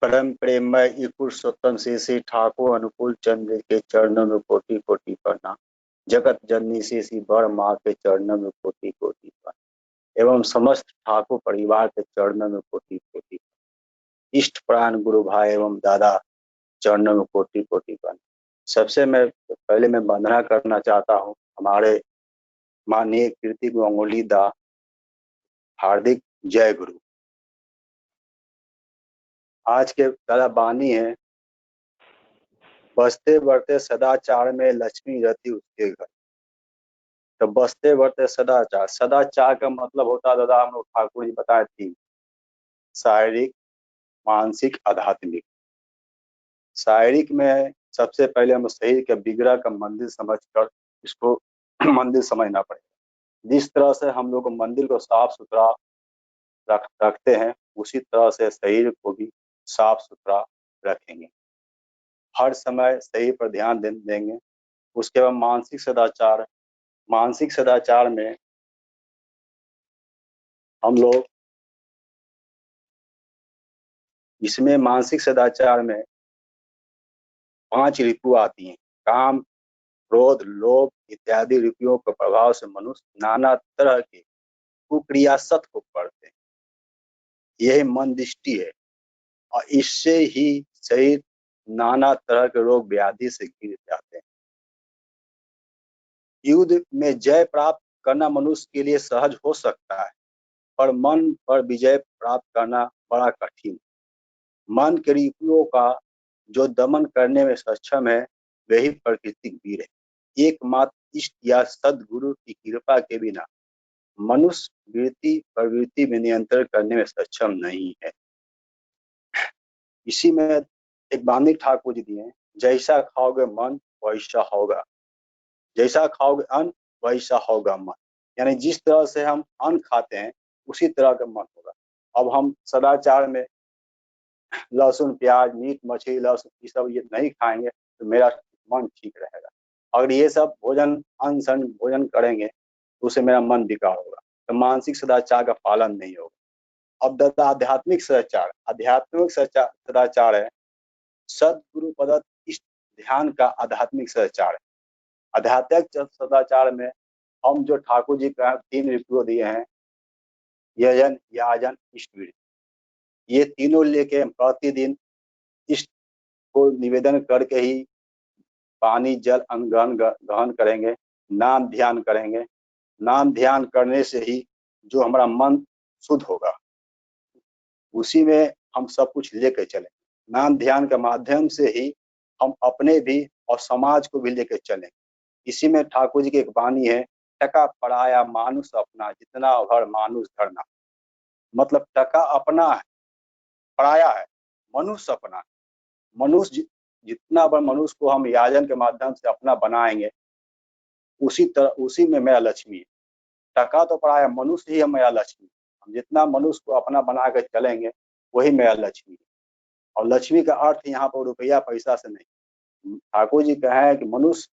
परम प्रेममय पुरुषोत्तम श्री ठाकुर अनुकूल चंद्र के चरणों में कोटि कोटि प्रणाम। जगत जननी श्री बड़ माँ के चरणों में कोटि कोटि प्रणाम एवं समस्त ठाकुर परिवार के चरणों में कोटि कोटि। इष्ट प्राण गुरु भाई एवं दादा चरणों में कोटि कोटि प्रणाम। सबसे पहले मैं वंदना करना चाहता हूँ हमारे माननीय कीर्ति गंगोली दा। हार्दिक जय गुरु। आज के दादा बानी है, बसते बढ़ते सदाचार में लक्ष्मी रहती उसके घर। तो बसते बढ़ते सदाचार, सदाचार का मतलब होता है दादा हम लोग ठाकुर जी बताए थी, शारीरिक मानसिक आध्यात्मिक। शारीरिक में सबसे पहले हम शरीर के विग्रह का मंदिर समझकर इसको मंदिर समझना पड़ेगा। जिस तरह से हम लोग मंदिर को साफ सुथरा रखते हैं उसी तरह से शरीर को भी साफ सुथरा रखेंगे। हर समय शरीर पर ध्यान देंगे। उसके बाद मानसिक सदाचार। मानसिक सदाचार में हम लोग इसमें मानसिक सदाचार में 5 ऋतु आती हैं। काम, क्रोध, लोभ इत्यादि ऋतुओं के प्रभाव से मनुष्य नाना तरह के कुक्रिया सत को पढ़ते हैं। यही मन दृष्टि है और इससे ही शरीर नाना तरह के रोग व्याधि से घिर जाते हैं। युद्ध में जय प्राप्त करना मनुष्य के लिए सहज हो सकता है, पर मन पर विजय प्राप्त करना बड़ा कठिन। मन के ऋतुओं का जो दमन करने में सक्षम है वही प्राकृतिक वीर है। एकमात्र इष्ट या सदगुरु की कृपा के बिना मनुष्य वृत्ति प्रवृत्ति में नियंत्रण करने में सक्षम नहीं है। इसी में एक वाणी ठाकुर जी दिए, जैसा खाओगे मन वैसा होगा, जैसा खाओगे अन्न वैसा होगा मन। यानी जिस तरह से हम अन्न खाते हैं उसी तरह का मन होगा। अब हम सदाचार में लहसुन प्याज मीट मछली लहसुन ये सब ये नहीं खाएंगे तो मेरा मन ठीक रहेगा। अगर ये सब भोजन अन्न भोजन करेंगे तो उससे मेरा मन विकार होगा, तो मानसिक सदाचार का पालन नहीं होगा। अब दादा आध्यात्मिक सदाचार। आध्यात्मिक सदाचार है सदगुरु पदत इष्ट ध्यान का आध्यात्मिक सदाचार है। आध्यात्मिक सदाचार में हम जो ठाकुर जी का 3 ऋतु दिए हैं, यजन याजन इष्टवीर, ये तीनों लेके प्रतिदिन इष्ट को निवेदन करके ही पानी जल अन्न ग्रहण करेंगे, नाम ध्यान करेंगे। नाम ध्यान करने से ही जो हमारा मन शुद्ध होगा उसी में हम सब कुछ लेकर चलेंगे। नाम ध्यान के माध्यम से ही हम अपने भी और समाज को भी लेकर चलेंगे। इसी में ठाकुर जी की एक वाणी है, टका पराया मानुष अपना जितना भर मानुष धरना। मतलब टका अपना है, पराया है, मनुष्य अपना है। मनुष्य जितना बड़ा मनुष्य को हम याजन के माध्यम से अपना बनाएंगे उसी में मेरा लक्ष्मी है। टका तो पराया, मनुष्य ही है मेरा लक्ष्मी। हम जितना मनुष्य को अपना बना कर चलेंगे वही मेरा लक्ष्मी है। और लक्ष्मी का अर्थ यहाँ पर रुपया पैसा से नहीं। ठाकुर जी कहे हैं कि मनुष्य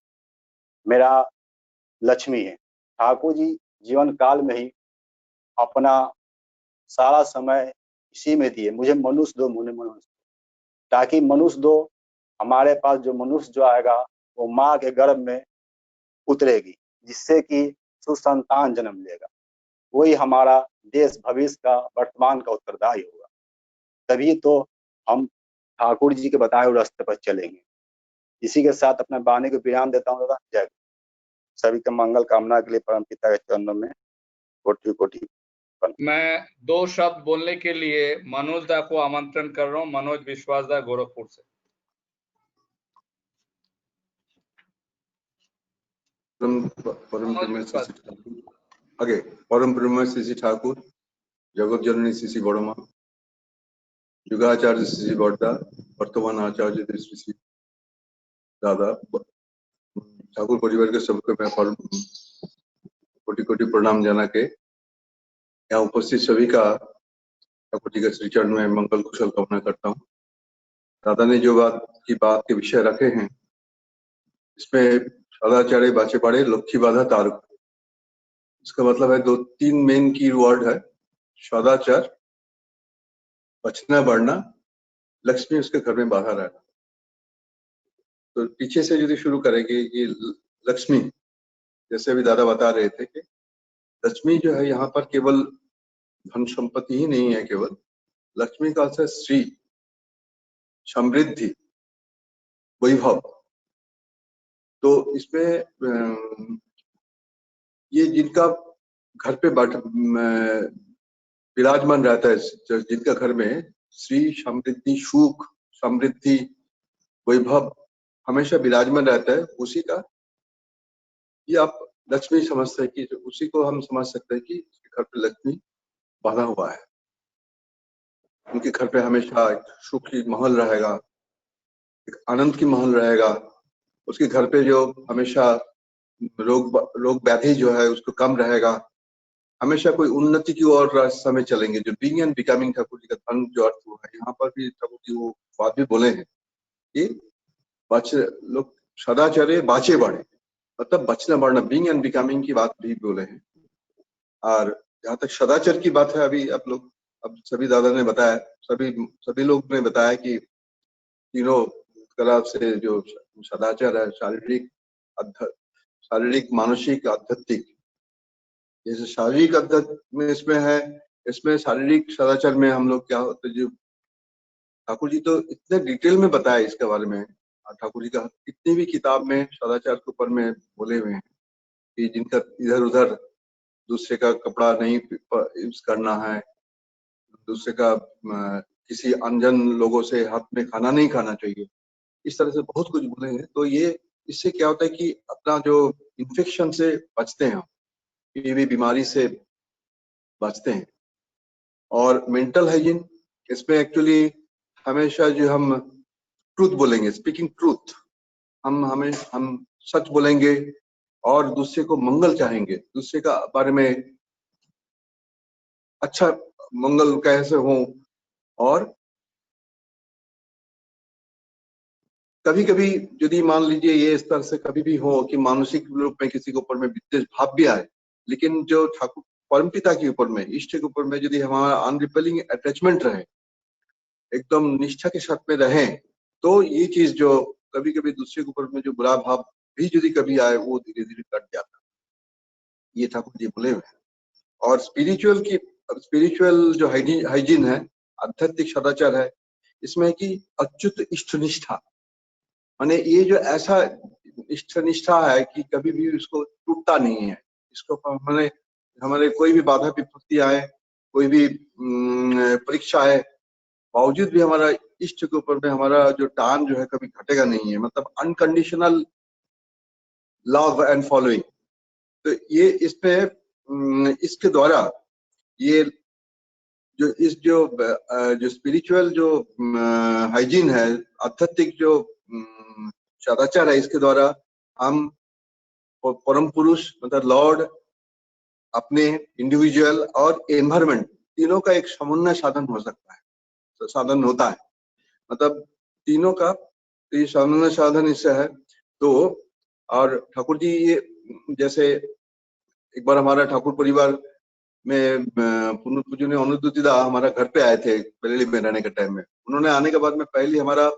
मेरा लक्ष्मी है। ठाकुर जी जीवन काल में ही अपना सारा समय इसी में दिए, मुझे मनुष्य दो, मुझे मनुष्य दो, ताकि मनुष्य दो हमारे पास जो मनुष्य जो आएगा वो माँ के गर्भ में उतरेगी, जिससे कि सुसंतान जन्म लेगा। वही हमारा देश भविष्य का वर्तमान का उत्तरदायी होगा। तभी तो हम ठाकुर जी के बताए हुए रास्ते पर चलेंगे। इसी के साथ अपने वाणी को विराम देता हूँ। जय। सभी का मंगल कामना के लिए परम पिता के चरणों में कोटि कोटि। मैं 2 शब्द बोलने के लिए मनोज दा को आमंत्रण कर रहा हूँ। मनोज विश्वास दा गोरखपुर से। परम प्रेममय श्री ठाकुर, जगत जननी श्री बड़मा, युगाचार्य श्री बड़दा, वर्तमान आचार्य श्री दादा, ठाकुर परिवार के सबको मैं कोटि कोटि प्रणाम जाना के यहाँ उपस्थित सभी का ठाकुर जी के श्री चरण में मंगल कुशल कामना करता हूँ। दादा ने जो बात के विषय रखे हैं इसमें सदाचारे बाचे पड़े लक्ष्मी बाधा तारक। इसका मतलब है 2-3 मेन की वर्ड है, सदाचार, बचना बढ़ना लक्ष्मी उसके घर में बाहर आएगा। तो पीछे से यदि शुरू करेंगे, ये लक्ष्मी, जैसे अभी दादा बता रहे थे कि लक्ष्मी जो है यहाँ पर केवल धन संपत्ति ही नहीं है, केवल लक्ष्मी का अर्थ है श्री, समृद्धि, वैभव। तो इसमें ये जिनका घर पे विराजमान रहता है, जिनका घर में श्री, समृद्धि, सुख, समृद्धि, वैभव हमेशा विराजमान रहता है, उसी का ये आप लक्ष्मी समझते हैं कि उसी को हम समझ सकते हैं कि घर पे लक्ष्मी बना हुआ है। उनके घर पे हमेशा एक सुख की महल रहेगा, एक आनंद की महल रहेगा। उसके घर पे जो हमेशा रोग व्याधि जो है उसको कम रहेगा, हमेशा कोई उन्नति की ओर रास्ते में चलेंगे। जो being and becoming Thakur ji का धर्म जो अर्थ हुआ है, यहाँ पर भी ठाकुर जी वो बात भी बोले हैं कि लोग सदाचारे बाचे बढ़े, मतलब बचना बढ़ना, बीइंग एंड बिकमिंग की बात भी बोले हैं। और जहाँ तक सदाचार की बात है, अभी आप लोग, अब सभी दादा ने बताया, सभी लोग ने बताया कि तीनों तरह से जो सदाचार है, शारीरिक, मानसिक, आध्यात्मिक। जैसे शारीरिक आध्यात्म में इसमें है, इसमें शारीरिक सदाचार में हम लोग क्या होते, जो ठाकुर जी तो इतने डिटेल में बताया इसके बारे में, ठाकुर जी का कितनी भी किताब में सदाचार के ऊपर में बोले हुए हैं कि जिनका इधर उधर दूसरे का कपड़ा नहीं यूज करना है, दूसरे का किसी अनजान लोगों से हाथ में खाना नहीं खाना चाहिए, इस तरह से बहुत कुछ बोले हैं। तो ये इससे क्या होता है कि अपना जो इन्फेक्शन से बचते हैं, टीबी बीमारी से बचते हैं। और मेंटल हाइजीन, इसमें एक्चुअली हमेशा जो हम ट्रूथ बोलेंगे, स्पीकिंग ट्रूथ, हम सच बोलेंगे और दूसरे को मंगल चाहेंगे, दूसरे का बारे में अच्छा मंगल कैसे हो। और कभी कभी यदि मान लीजिए ये इस तरह से कभी भी हो कि मानसिक रूप में किसी के ऊपर में विद्वेष भाव भी आए, लेकिन जो ठाकुर परमपिता के ऊपर में, इष्ट के ऊपर में यदि हमारा अनरिपेलिंग अटैचमेंट रहे, एकदम निष्ठा के साथ में रहे, तो ये चीज जो कभी कभी दूसरे के ऊपर में जो बुरा भाव भी यदि कभी आए, वो धीरे धीरे कट जाता है। ये ठाकुर जी बोले हुए हैं। और स्पिरिचुअल जो हाइजीन है, आध्यात्मिक सदाचार है, इसमें कि अच्युत इष्ट निष्ठा, माने ये जो ऐसा इष्ट निष्ठा है कि कभी भी उसको टूटता नहीं है। इसको हमारे कोई भी बाधा विपत्ति आए, कोई भी परीक्षा आए, बावजूद भी हमारा इष्ट के ऊपर में हमारा जो टान जो है कभी घटेगा नहीं है, मतलब अनकंडीशनल लव एंड फॉलोइंग। तो ये इसमें इसके द्वारा ये जो स्पिरिचुअल जो हाइजीन है, आध्यात्मिक जो सदाचार है, इसके द्वारा हम परम पुरुष मतलब लॉर्ड, अपने इंडिविजुअल और एनवायरमेंट तीनों का एक समन्वय साधन हो सकता है, तो साधन होता है, मतलब तीनों का ये समन्वय साधन इससे है। तो और ठाकुर जी ये जैसे एक बार हमारा ठाकुर परिवार में पूर्ण पूजनीय अनुद्योतिदा हमारा घर पे आए थे बरेली में रहने के टाइम में। उन्होंने आने के बाद में पहले हमारा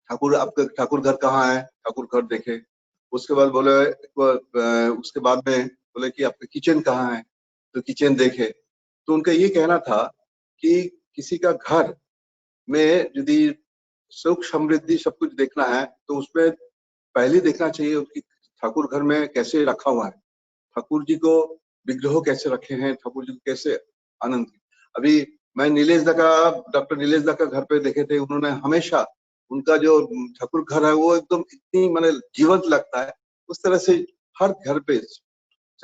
आपका ठाकुर घर कहाँ है, ठाकुर घर देखे, उसके बाद बोले उसके बाद में बोले कि आपका किचन कहाँ है, तो किचन देखे। तो उनका ये कहना था कि किसी का घर में यदि सुख समृद्धि सब कुछ देखना है तो उसमें पहले देखना चाहिए उसकी ठाकुर घर में कैसे रखा हुआ है, ठाकुर जी को विग्रह कैसे रखे हैं, ठाकुर जी को कैसे आनंद। अभी मैं नीलेश दा का, डॉक्टर नीलेश दा का घर पे देखे थे, उन्होंने हमेशा उनका जो ठाकुर घर है वो एकदम इतनी माने जीवंत लगता है। उस तरह से हर घर पे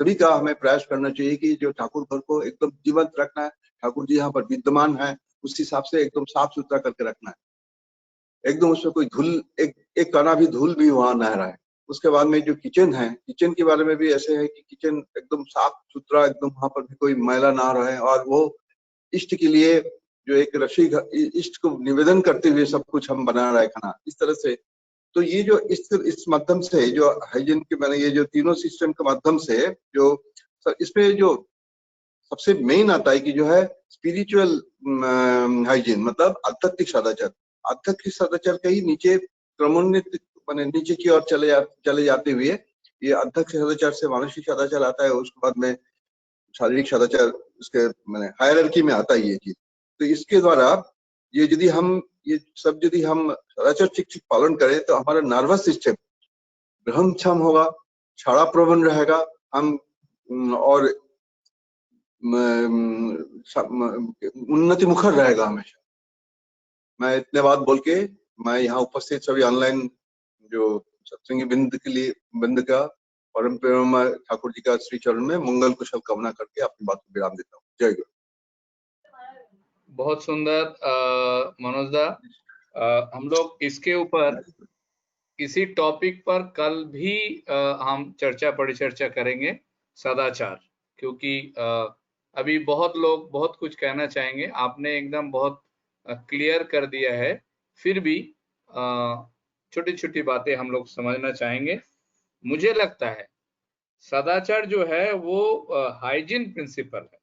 सभी का हमें प्रयास करना चाहिए कि जो ठाकुर घर को एकदम जीवंत रखना है, ठाकुर जी यहाँ पर विद्यमान है, उस हिसाब से एकदम साफ सुथरा करके रखना है, एकदम उसमें कोई धूल एक कणा भी धूल भी वहां न रहे। उसके बाद में जो किचन है, किचन के बारे में भी ऐसे है कि किचन एकदम साफ सुथरा, एकदम वहां पर भी कोई मैला ना रहे, और वो इष्ट के लिए जो एक रशी इष्ट को निवेदन करते हुए सब कुछ हम बना रहे खाना, इस तरह से। तो ये जो इस माध्यम से जो हाइजीन के मैंने ये जो तीनों सिस्टम के माध्यम से जो इसमें जो सबसे मेन आता है कि जो है स्पिरिचुअल हाइजीन, मतलब आध्यात्मिक सदाचार। आध्यात्मिक सदाचार का ही नीचे क्रमोन्नत माने नीचे की ओर चले जाते हुए ये आध्यात्मिक सदाचार से मानसिक सदाचार आता है, उसके बाद में शारीरिक सदाचार उसके माने हायरार्की में आता है ये चीज। तो इसके द्वारा ये यदि हम ये सब यदि हम सदाचार ठीक पालन करें तो हमारा नर्वस सिस्टम ग्रहणक्षम होगा, क्षारा प्रवण रहेगा, हम और उन्नति मुखर रहेगा हमेशा। मैं इतने बात बोल के मैं यहाँ उपस्थित सभी ऑनलाइन जो सत्संगी बिंद का परम प्रेम ठाकुर जी का श्री चरण में मंगल कुशल कामना करके अपनी बात को विराम देता हूँ। जय गुरु। बहुत सुंदर मनोज दा। हम लोग इसके ऊपर इसी टॉपिक पर कल भी हम परिचर्चा करेंगे, सदाचार, क्योंकि अभी बहुत लोग बहुत कुछ कहना चाहेंगे। आपने एकदम बहुत क्लियर कर दिया है, फिर भी छोटी छोटी बातें हम लोग समझना चाहेंगे। मुझे लगता है सदाचार जो है वो हाइजीन प्रिंसिपल है,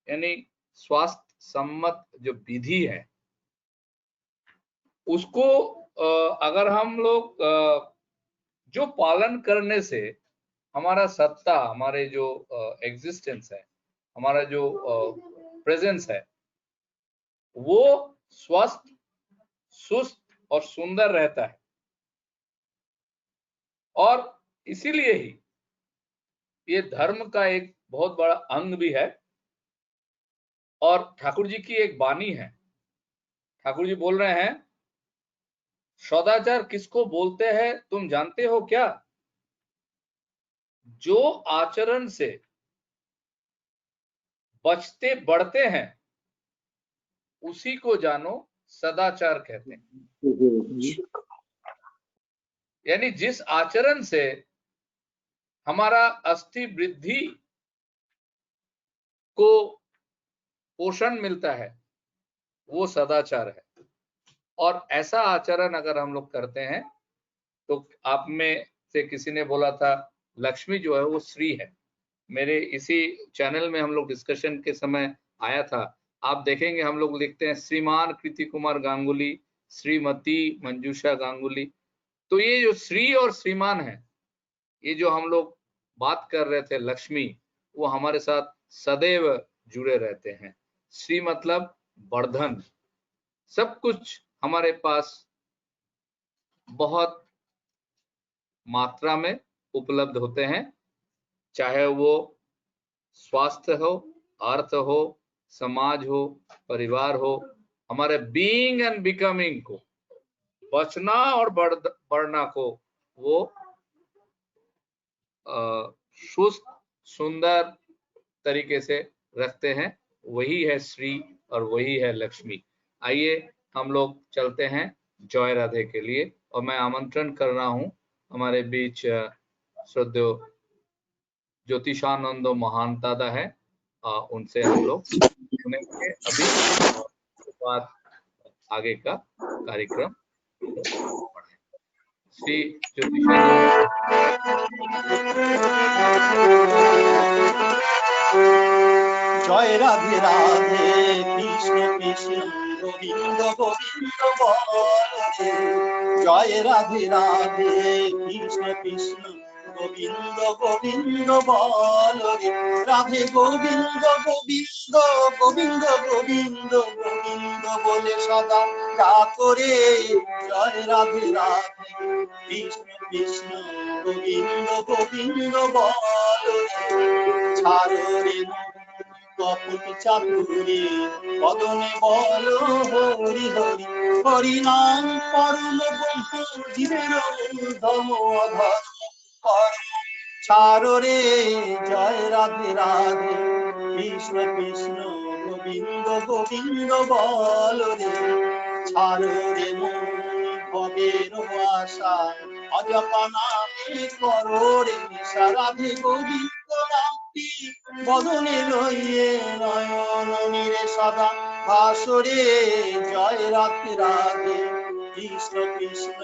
यानी स्वास्थ्य सम्मत जो विधि है उसको अगर हम लोग जो पालन करने से हमारा सत्ता, हमारे जो एग्जिस्टेंस है, हमारा जो प्रेजेंस है वो स्वस्थ, सुस्त और सुंदर रहता है। और इसीलिए ही ये धर्म का एक बहुत बड़ा अंग भी है। और ठाकुर जी की एक वाणी है, ठाकुर जी बोल रहे हैं, सदाचार किसको बोलते हैं तुम जानते हो क्या? जो आचरण से बचते बढ़ते हैं उसी को जानो सदाचार कहते हैं। यानी जिस आचरण से हमारा अस्थि वृद्धि को पोषण मिलता है वो सदाचार है। और ऐसा आचरण अगर हम लोग करते हैं तो आप में से किसी ने बोला था लक्ष्मी जो है वो श्री है। मेरे इसी चैनल में हम लोग डिस्कशन के समय आया था, आप देखेंगे हम लोग लिखते हैं श्रीमान कृति कुमार गांगुली, श्रीमती मंजूषा गांगुली। तो ये जो श्री और श्रीमान है, ये जो हम लोग बात कर रहे थे लक्ष्मी, वो हमारे साथ सदैव जुड़े रहते हैं। श्री मतलब वर्धन, सब कुछ हमारे पास बहुत मात्रा में उपलब्ध होते हैं, चाहे वो स्वास्थ्य हो, अर्थ हो, समाज हो, परिवार हो। हमारे बीइंग एंड बिकमिंग को, बचना और बढ़ना को वो सुस्त सुंदर तरीके से रखते हैं। वही है श्री और वही है लक्ष्मी। आइए हम लोग चलते हैं जय राधे के लिए। और मैं आमंत्रण कर रहा हूं हमारे बीच श्रद्धेय ज्योतिषानंदो महान दादा है, उनसे हम लोग सुनेंगे अभी, उसके बाद आगे का कार्यक्रम श्री ज्योतिषानंद। जय राधे राधे कृष्ण कृष्ण गोविंद गोविंद बोले। जय राधे राधे कृष्ण कृष्ण गोविंद गोविंद बोले। राधे गोविंद गोविंद गोविंद गोविंद गोविंद बोले सदा डाको रे। जय राधे राधे कृष्ण कृष्ण गोविंद गोविंद बोले। ছাড়ো রে কপট চাতুরে বদনে বল হরি হরি। হরি নাম পরম ব্রহ্ম জীবের ধর্ম অধর্ম। ছাড়ো রে জয় রাধে রাধে কৃষ্ণ কৃষ্ণ গোবিন্দ গোবিন্দ বল রে। ছাড়ো রে মন ভবের আশা অজপা নামে করো রে নিশা। রাধে গোবিন্দ নামটি বদনে লইয়ে নয়ন নীরে সদা ভাসরে। জয় রাধে রাধে কৃষ্ণ কৃষ্ণ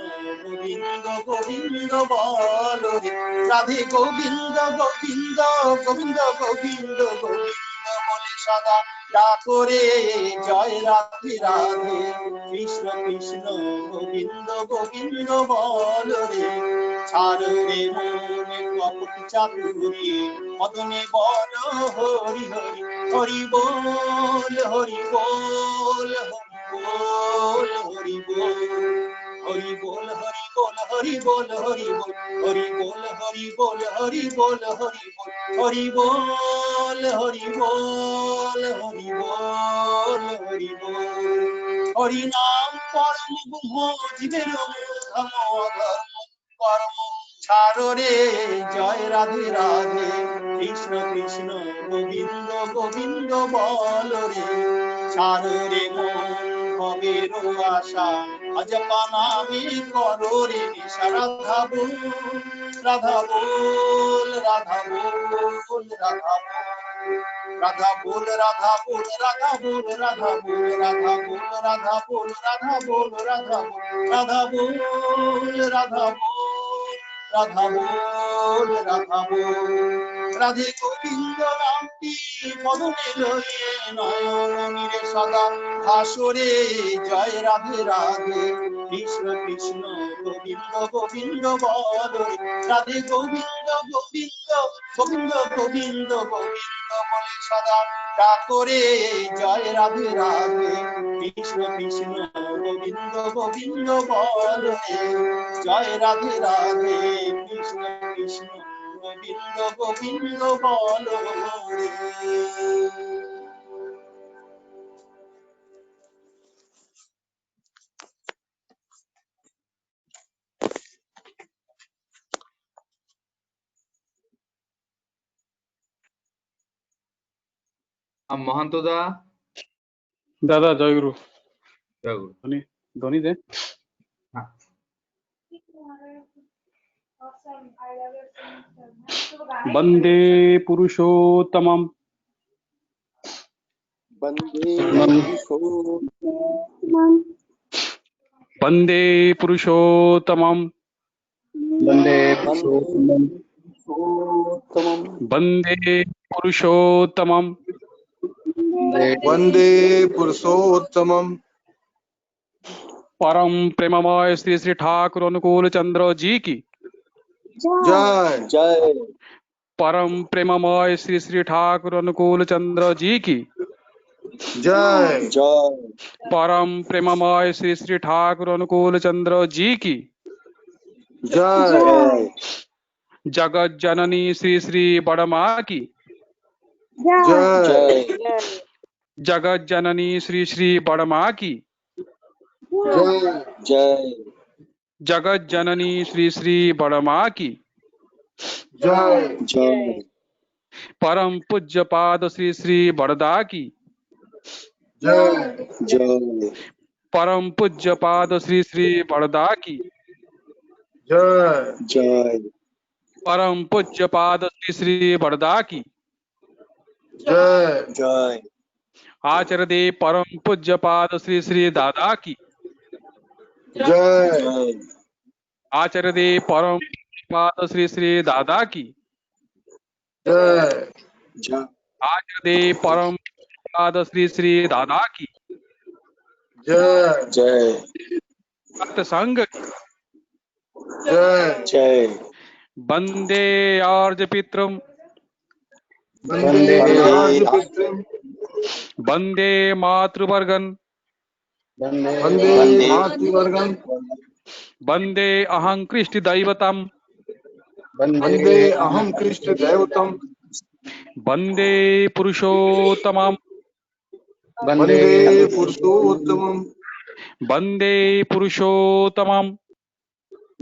গোবিন্দ গোবিন্দ বল রে। রাধে গোবিন্দ গোবিন্দ গোবিন্দ গোবিন্দ গোবিন্দ বলে সদা ডাকো রে জয় রাধে রাধে কৃষ্ণ কৃষ্ণ গোবিন্দ গোবিন্দ বল রে ছাড় রে মনে কপট চাতুরি মদনে বল হরি হরি হরি বল হরি বল হরি বল হরি বল হরি বল হরি বল হরি বল হরি বল হরি বল হরি বল হরি বল হরি বল হরি বল হরি বল হরি নাম পরম গুহ জীবের ধর্ম কর্ম ছাড়ো রে জয় রাধে রাধে কৃষ্ণ কৃষ্ণ গোবিন্দ গোবিন্দ বল রে ছাড়ো রে মন ভবের আশা অজপা নামে করো রে নিশা রাধা বল রাধা বল রাধা বল রাধা বল রাধা বল রাধা বল রাধা বল রাধা বল রাধা বল রাধা বল রাধা বল রাধা বল রাধা বল রাধা বল রাধা বল রাধে গোবিন্দ নামটি মদনে লয়ে নয়ন নিরে সদা হাসরে জয় রাধে রাধে কৃষ্ণ কৃষ্ণ গোবিন্দ গোবিন্দ বল রাধে গোবিন্দ গোবিন্দ গোবিন্দ গোবিন্দ গোবিন্দ বলে সদা ডাকরে জয় রাধে রাধে কৃষ্ণ কৃষ্ণ গোবিন্দ গোবিন্দ বল জয় রাধে রাধে কৃষ্ণ কৃষ্ণ গোবিন্দ গোবিন্দ বল মহান্ত দা দাদা জয়গুরু জয়গুরু ধ্বনি দে হ্যাঁ वंदे पुरुषोत्तमम वंदे पुरुषोत्तमम वंदे वंदे पुरुषोत्तमम वंदे पुरुषोत्तमम परम प्रेममय श्री श्री ठाकुर अनुकूल चंद्र जी की जय जय परम प्रेममय श्री श्री ठाकुर अनुकूल चंद्र जी की जय जय परम प्रेममय श्री श्री ठाकुर अनुकूल चंद्र जी की जय जगत जननी श्री श्री बड़मा की जय जगत जननी श्री श्री बड़मा की जय जय जगत जननी श्री श्री बड़मा की जय जय परम पूज्य पाद श्री श्री बड़दा की जय जय परम पूज्य पाद श्री श्री बड़दा की जय जय परम पूज्य पाद श्री श्री बड़दा की जय जय आचार्य देव परम पूज्य पाद श्री श्री दादा की जय आचार्य देव परम पाद श्री श्री दादा की जय आचार्य देव परम पाद श्री श्री दादा की जय जय भक्त संघ जय जय वंदे आर्ज पितरम वंदे पितरम वंदे मातृवर्गन वंदे मातृवर्गम वंदे अहं कृष्ण दैवतम वंदे अहं कृष्ण दैवतम वंदे पुरुषोत्तमम वंदे पुरुषोत्तमम वंदे पुरुषोत्तमम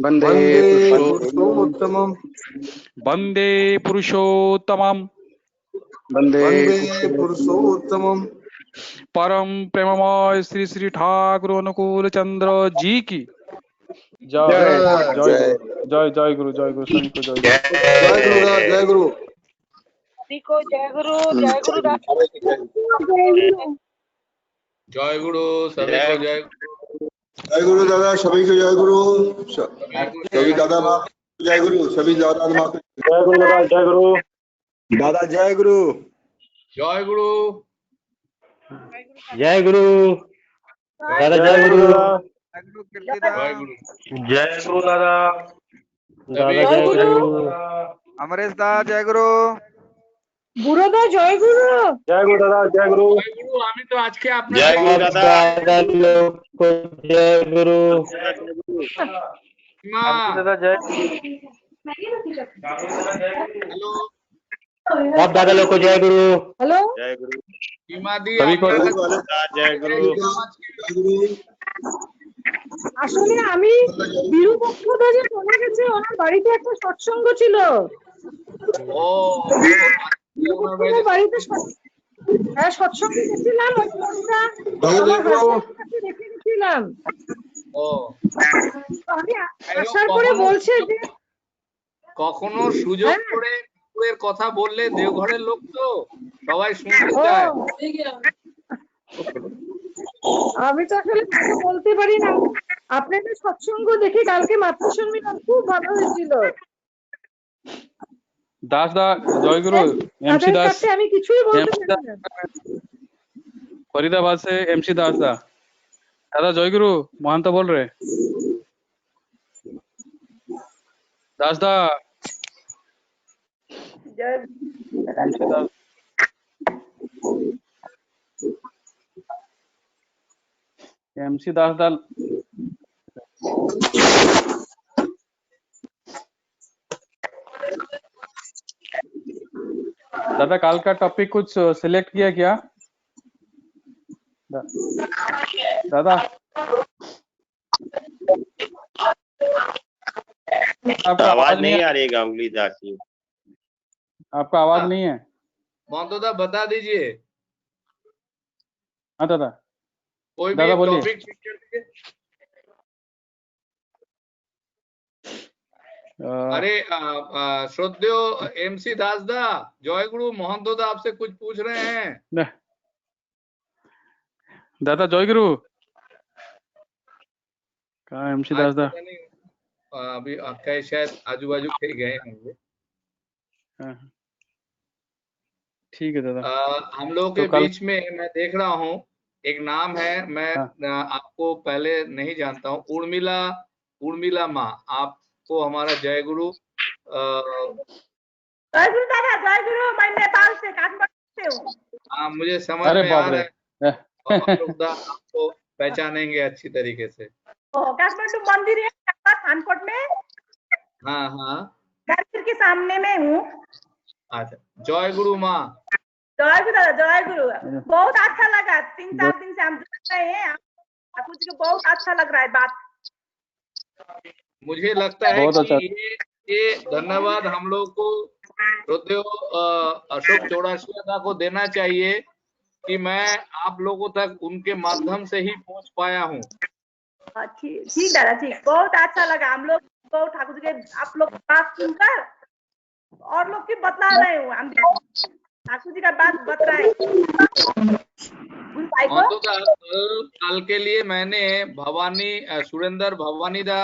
वंदे पुरुषोत्तमम वंदे पुरुषोत्तमम वंदे पुरुषोत्तमम परम प्रेममय श्री श्री ठाकुर अनुकूल चंद्र जी की जय जय जय जय जय गुरु सभी को जय गुरु सभी को जय गुरु जय गुरु जय गुरु सभी को जय जय गुरु दादा सभी को जय गुरु सभी दादा माँ जय गुरु सभी दादा माँ जय गुरु दादा जय गुरु दादा जय गुरु जय गुरु। जय गुरु दादा, जय गुरु। जय गुरु। जय गुरु दादा। दादा सभी जय को गुरु। अमरेश दा जय गुरु। बुरोदा जय गुरु। जय गुरु दादा, जय गुरु। जय गुरु। আমি তো আজকে আপনার जय गुरु दादा। दादा लोग को जय गुरु। माँ दादा जय हेलो सब दादा लोग को जय गुरु। हेलो जय गुरु। सीमा दी सभी को जय गुरु। আসলে আমি বিরূপক্ষদা যে চলে গেছে, ওনার বাড়িতে একটা সৎসঙ্গ ছিল। ও বিরূপক্ষদার বাড়িতে হ্যাঁ সৎসঙ্গ গেছিলাম, ওই ফোনটা আমার হাজবেন্ডের কাছে রেখে গেছিলাম। ও আমি আসার পরে বলছে যে কখনো সুযোগ করে ঠাকুরের কথা বললে, দেওঘরের লোক তো সবাই শুনতে চায়। আমি তো আসলে কথা বলতে পারি না। আপনাদের সৎসঙ্গ দেখে কালকে মাতৃ সম্মেলন খুব ভালো হয়েছিল। दास दा जय गुरु। एमसी दास আমি কিছুই বলতে পারি না। फरीदाबाद से एमसी दास दा। दादा जय गुरु, महंत बोल रहे। दास दा एमसी दास। एमसी दास दा दादा काल का टॉपिक कुछ सिलेक्ट किया क्या दादा? आपका आवाज नहीं आ रही है गांगुली दास जी। आपका आवाज नहीं है। महंतोदा बता दीजिए। हाँ दादा। कोई भी दादा बोलिए। टॉपिक पिक कर दीजिए। अरे श्रद्धेय एमसी दास दा, जय गुरु। महंतोदा आपसे कुछ पूछ रहे हैं। दादा जय गुरु। कहाँ एमसी दास दा? अभी आपका शायद आजू बाजू कहीं गए होंगे। ठीक है दादा। हम लोगों के बीच में मैं देख रहा हूँ एक नाम है, मैं आपको पहले नहीं जानता हूँ। उर्मिला माँ, आपको हमारा जय गुरु। जय गुरु दादा, जय गुरु। मैं नेपाल से, काठमांडू से हूँ। हाँ, मुझे समझ में आ रहा है। और आपको पहचानेंगे अच्छी तरीके से। काठमांडू मंदिर है थानकोट में। हाँ हाँ, मंदिर के सामने में हूँ। अच्छा, जय गुरु माँ। जय गुरु दादा, जय गुरु। बहुत अच्छा लगा। 3-4 दिन से हम जुड़ रहे हैं, आपको जी को बहुत अच्छा लग रहा है बात। मुझे लगता है कि ये धन्यवाद हम लोग को श्रद्धेय अशोक चौरासिया को देना चाहिए कि मैं आप लोगों तक उनके माध्यम से ही पहुंच पाया हूँ। ठीक दादा, ठीक। बहुत अच्छा लगा। हम लोग को ठाकुर जी के आप लोग बात सुनकर और लोग की बतला रहे हूँ। हम ठाकुर जी का बात बतलाए। कल के लिए मैंने सुरेंद्र भवानी दा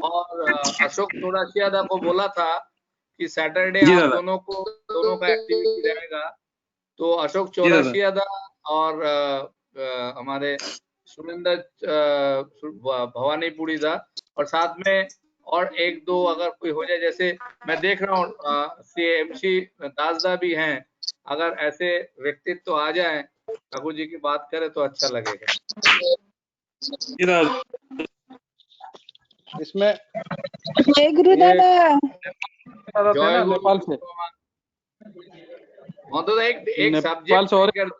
और अशोक चौरासिया दा को बोला था कि सैटरडे आप दोनों का एक्टिविटी रहेगा। तो अशोक चौरासिया दा और हमारे सुरेंद्र भवानीपुरी दा, और साथ में और 1-2 अगर कोई हो जाए। जैसे मैं देख रहा हूँ एमसी दास दा भी हैं। अगर ऐसे व्यक्तित्व तो आ जाए, ठाकुर जी की बात करें तो अच्छा लगेगा। इसमें जय गुरु दादा। जय नेपाल से। तो एक नेपाल से और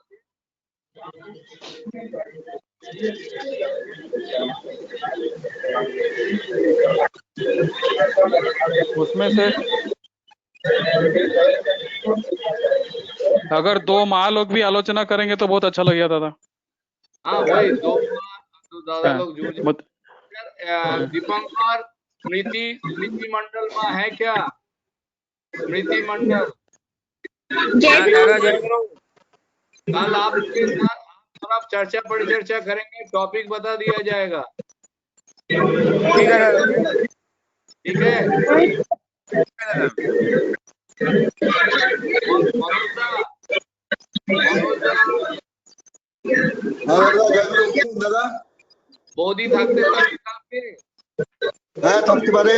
उसमें से अगर 2 महालोग भी आलोचना करेंगे तो बहुत अच्छा लगेगा दादा। हाँ, वही 2 दादा लोग जुड़ जाए। दीपंकर स्मृति मंडल में है क्या? स्मृति मंडल, कल आपके साथ आप चर्चा परिचर्चा करेंगे, टॉपिक बता दिया जाएगा। ठीक है। দাদা বৌদি থাকতে পারে কালকে? হ্যাঁ থাকতে পারে।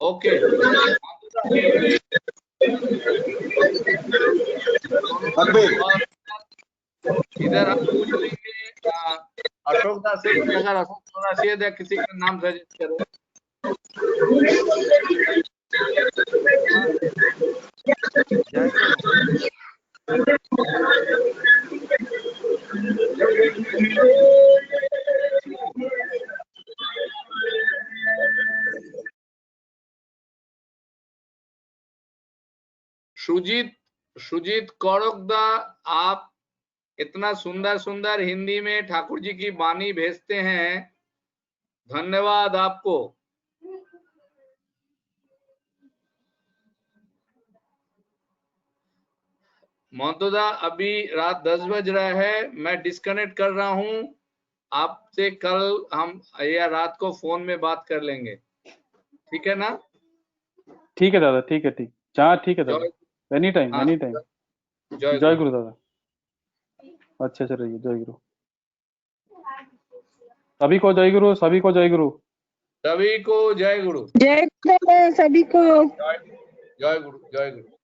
ओके থাকবে। इधर आप पूछ लेंगे अशोक दास से कि अगर अशोक चौरासिया या किसी का नाम सजेस्ट करो। सुजीत कौरकदा, आप इतना सुंदर सुंदर हिंदी में ठाकुर जी की वाणी भेजते हैं, धन्यवाद आपको। मोहतदा अभी रात 10 बज रहा है, मैं डिस्कनेक्ट कर रहा हूं, आपसे कल हम या रात को फोन में बात कर लेंगे, ठीक है ना? ठीक है दादा, ठीक है, ठीक, हाँ ठीक है दादा, एनी टाइम एनी टाइम। जय गुरु दादा, अच्छे से रहिए, जय गुरु। सभी को जय गुरु, सभी को जय गुरु, सभी को जय गुरु, जय गुरु सभी को। जय गुरु, जय गुरु।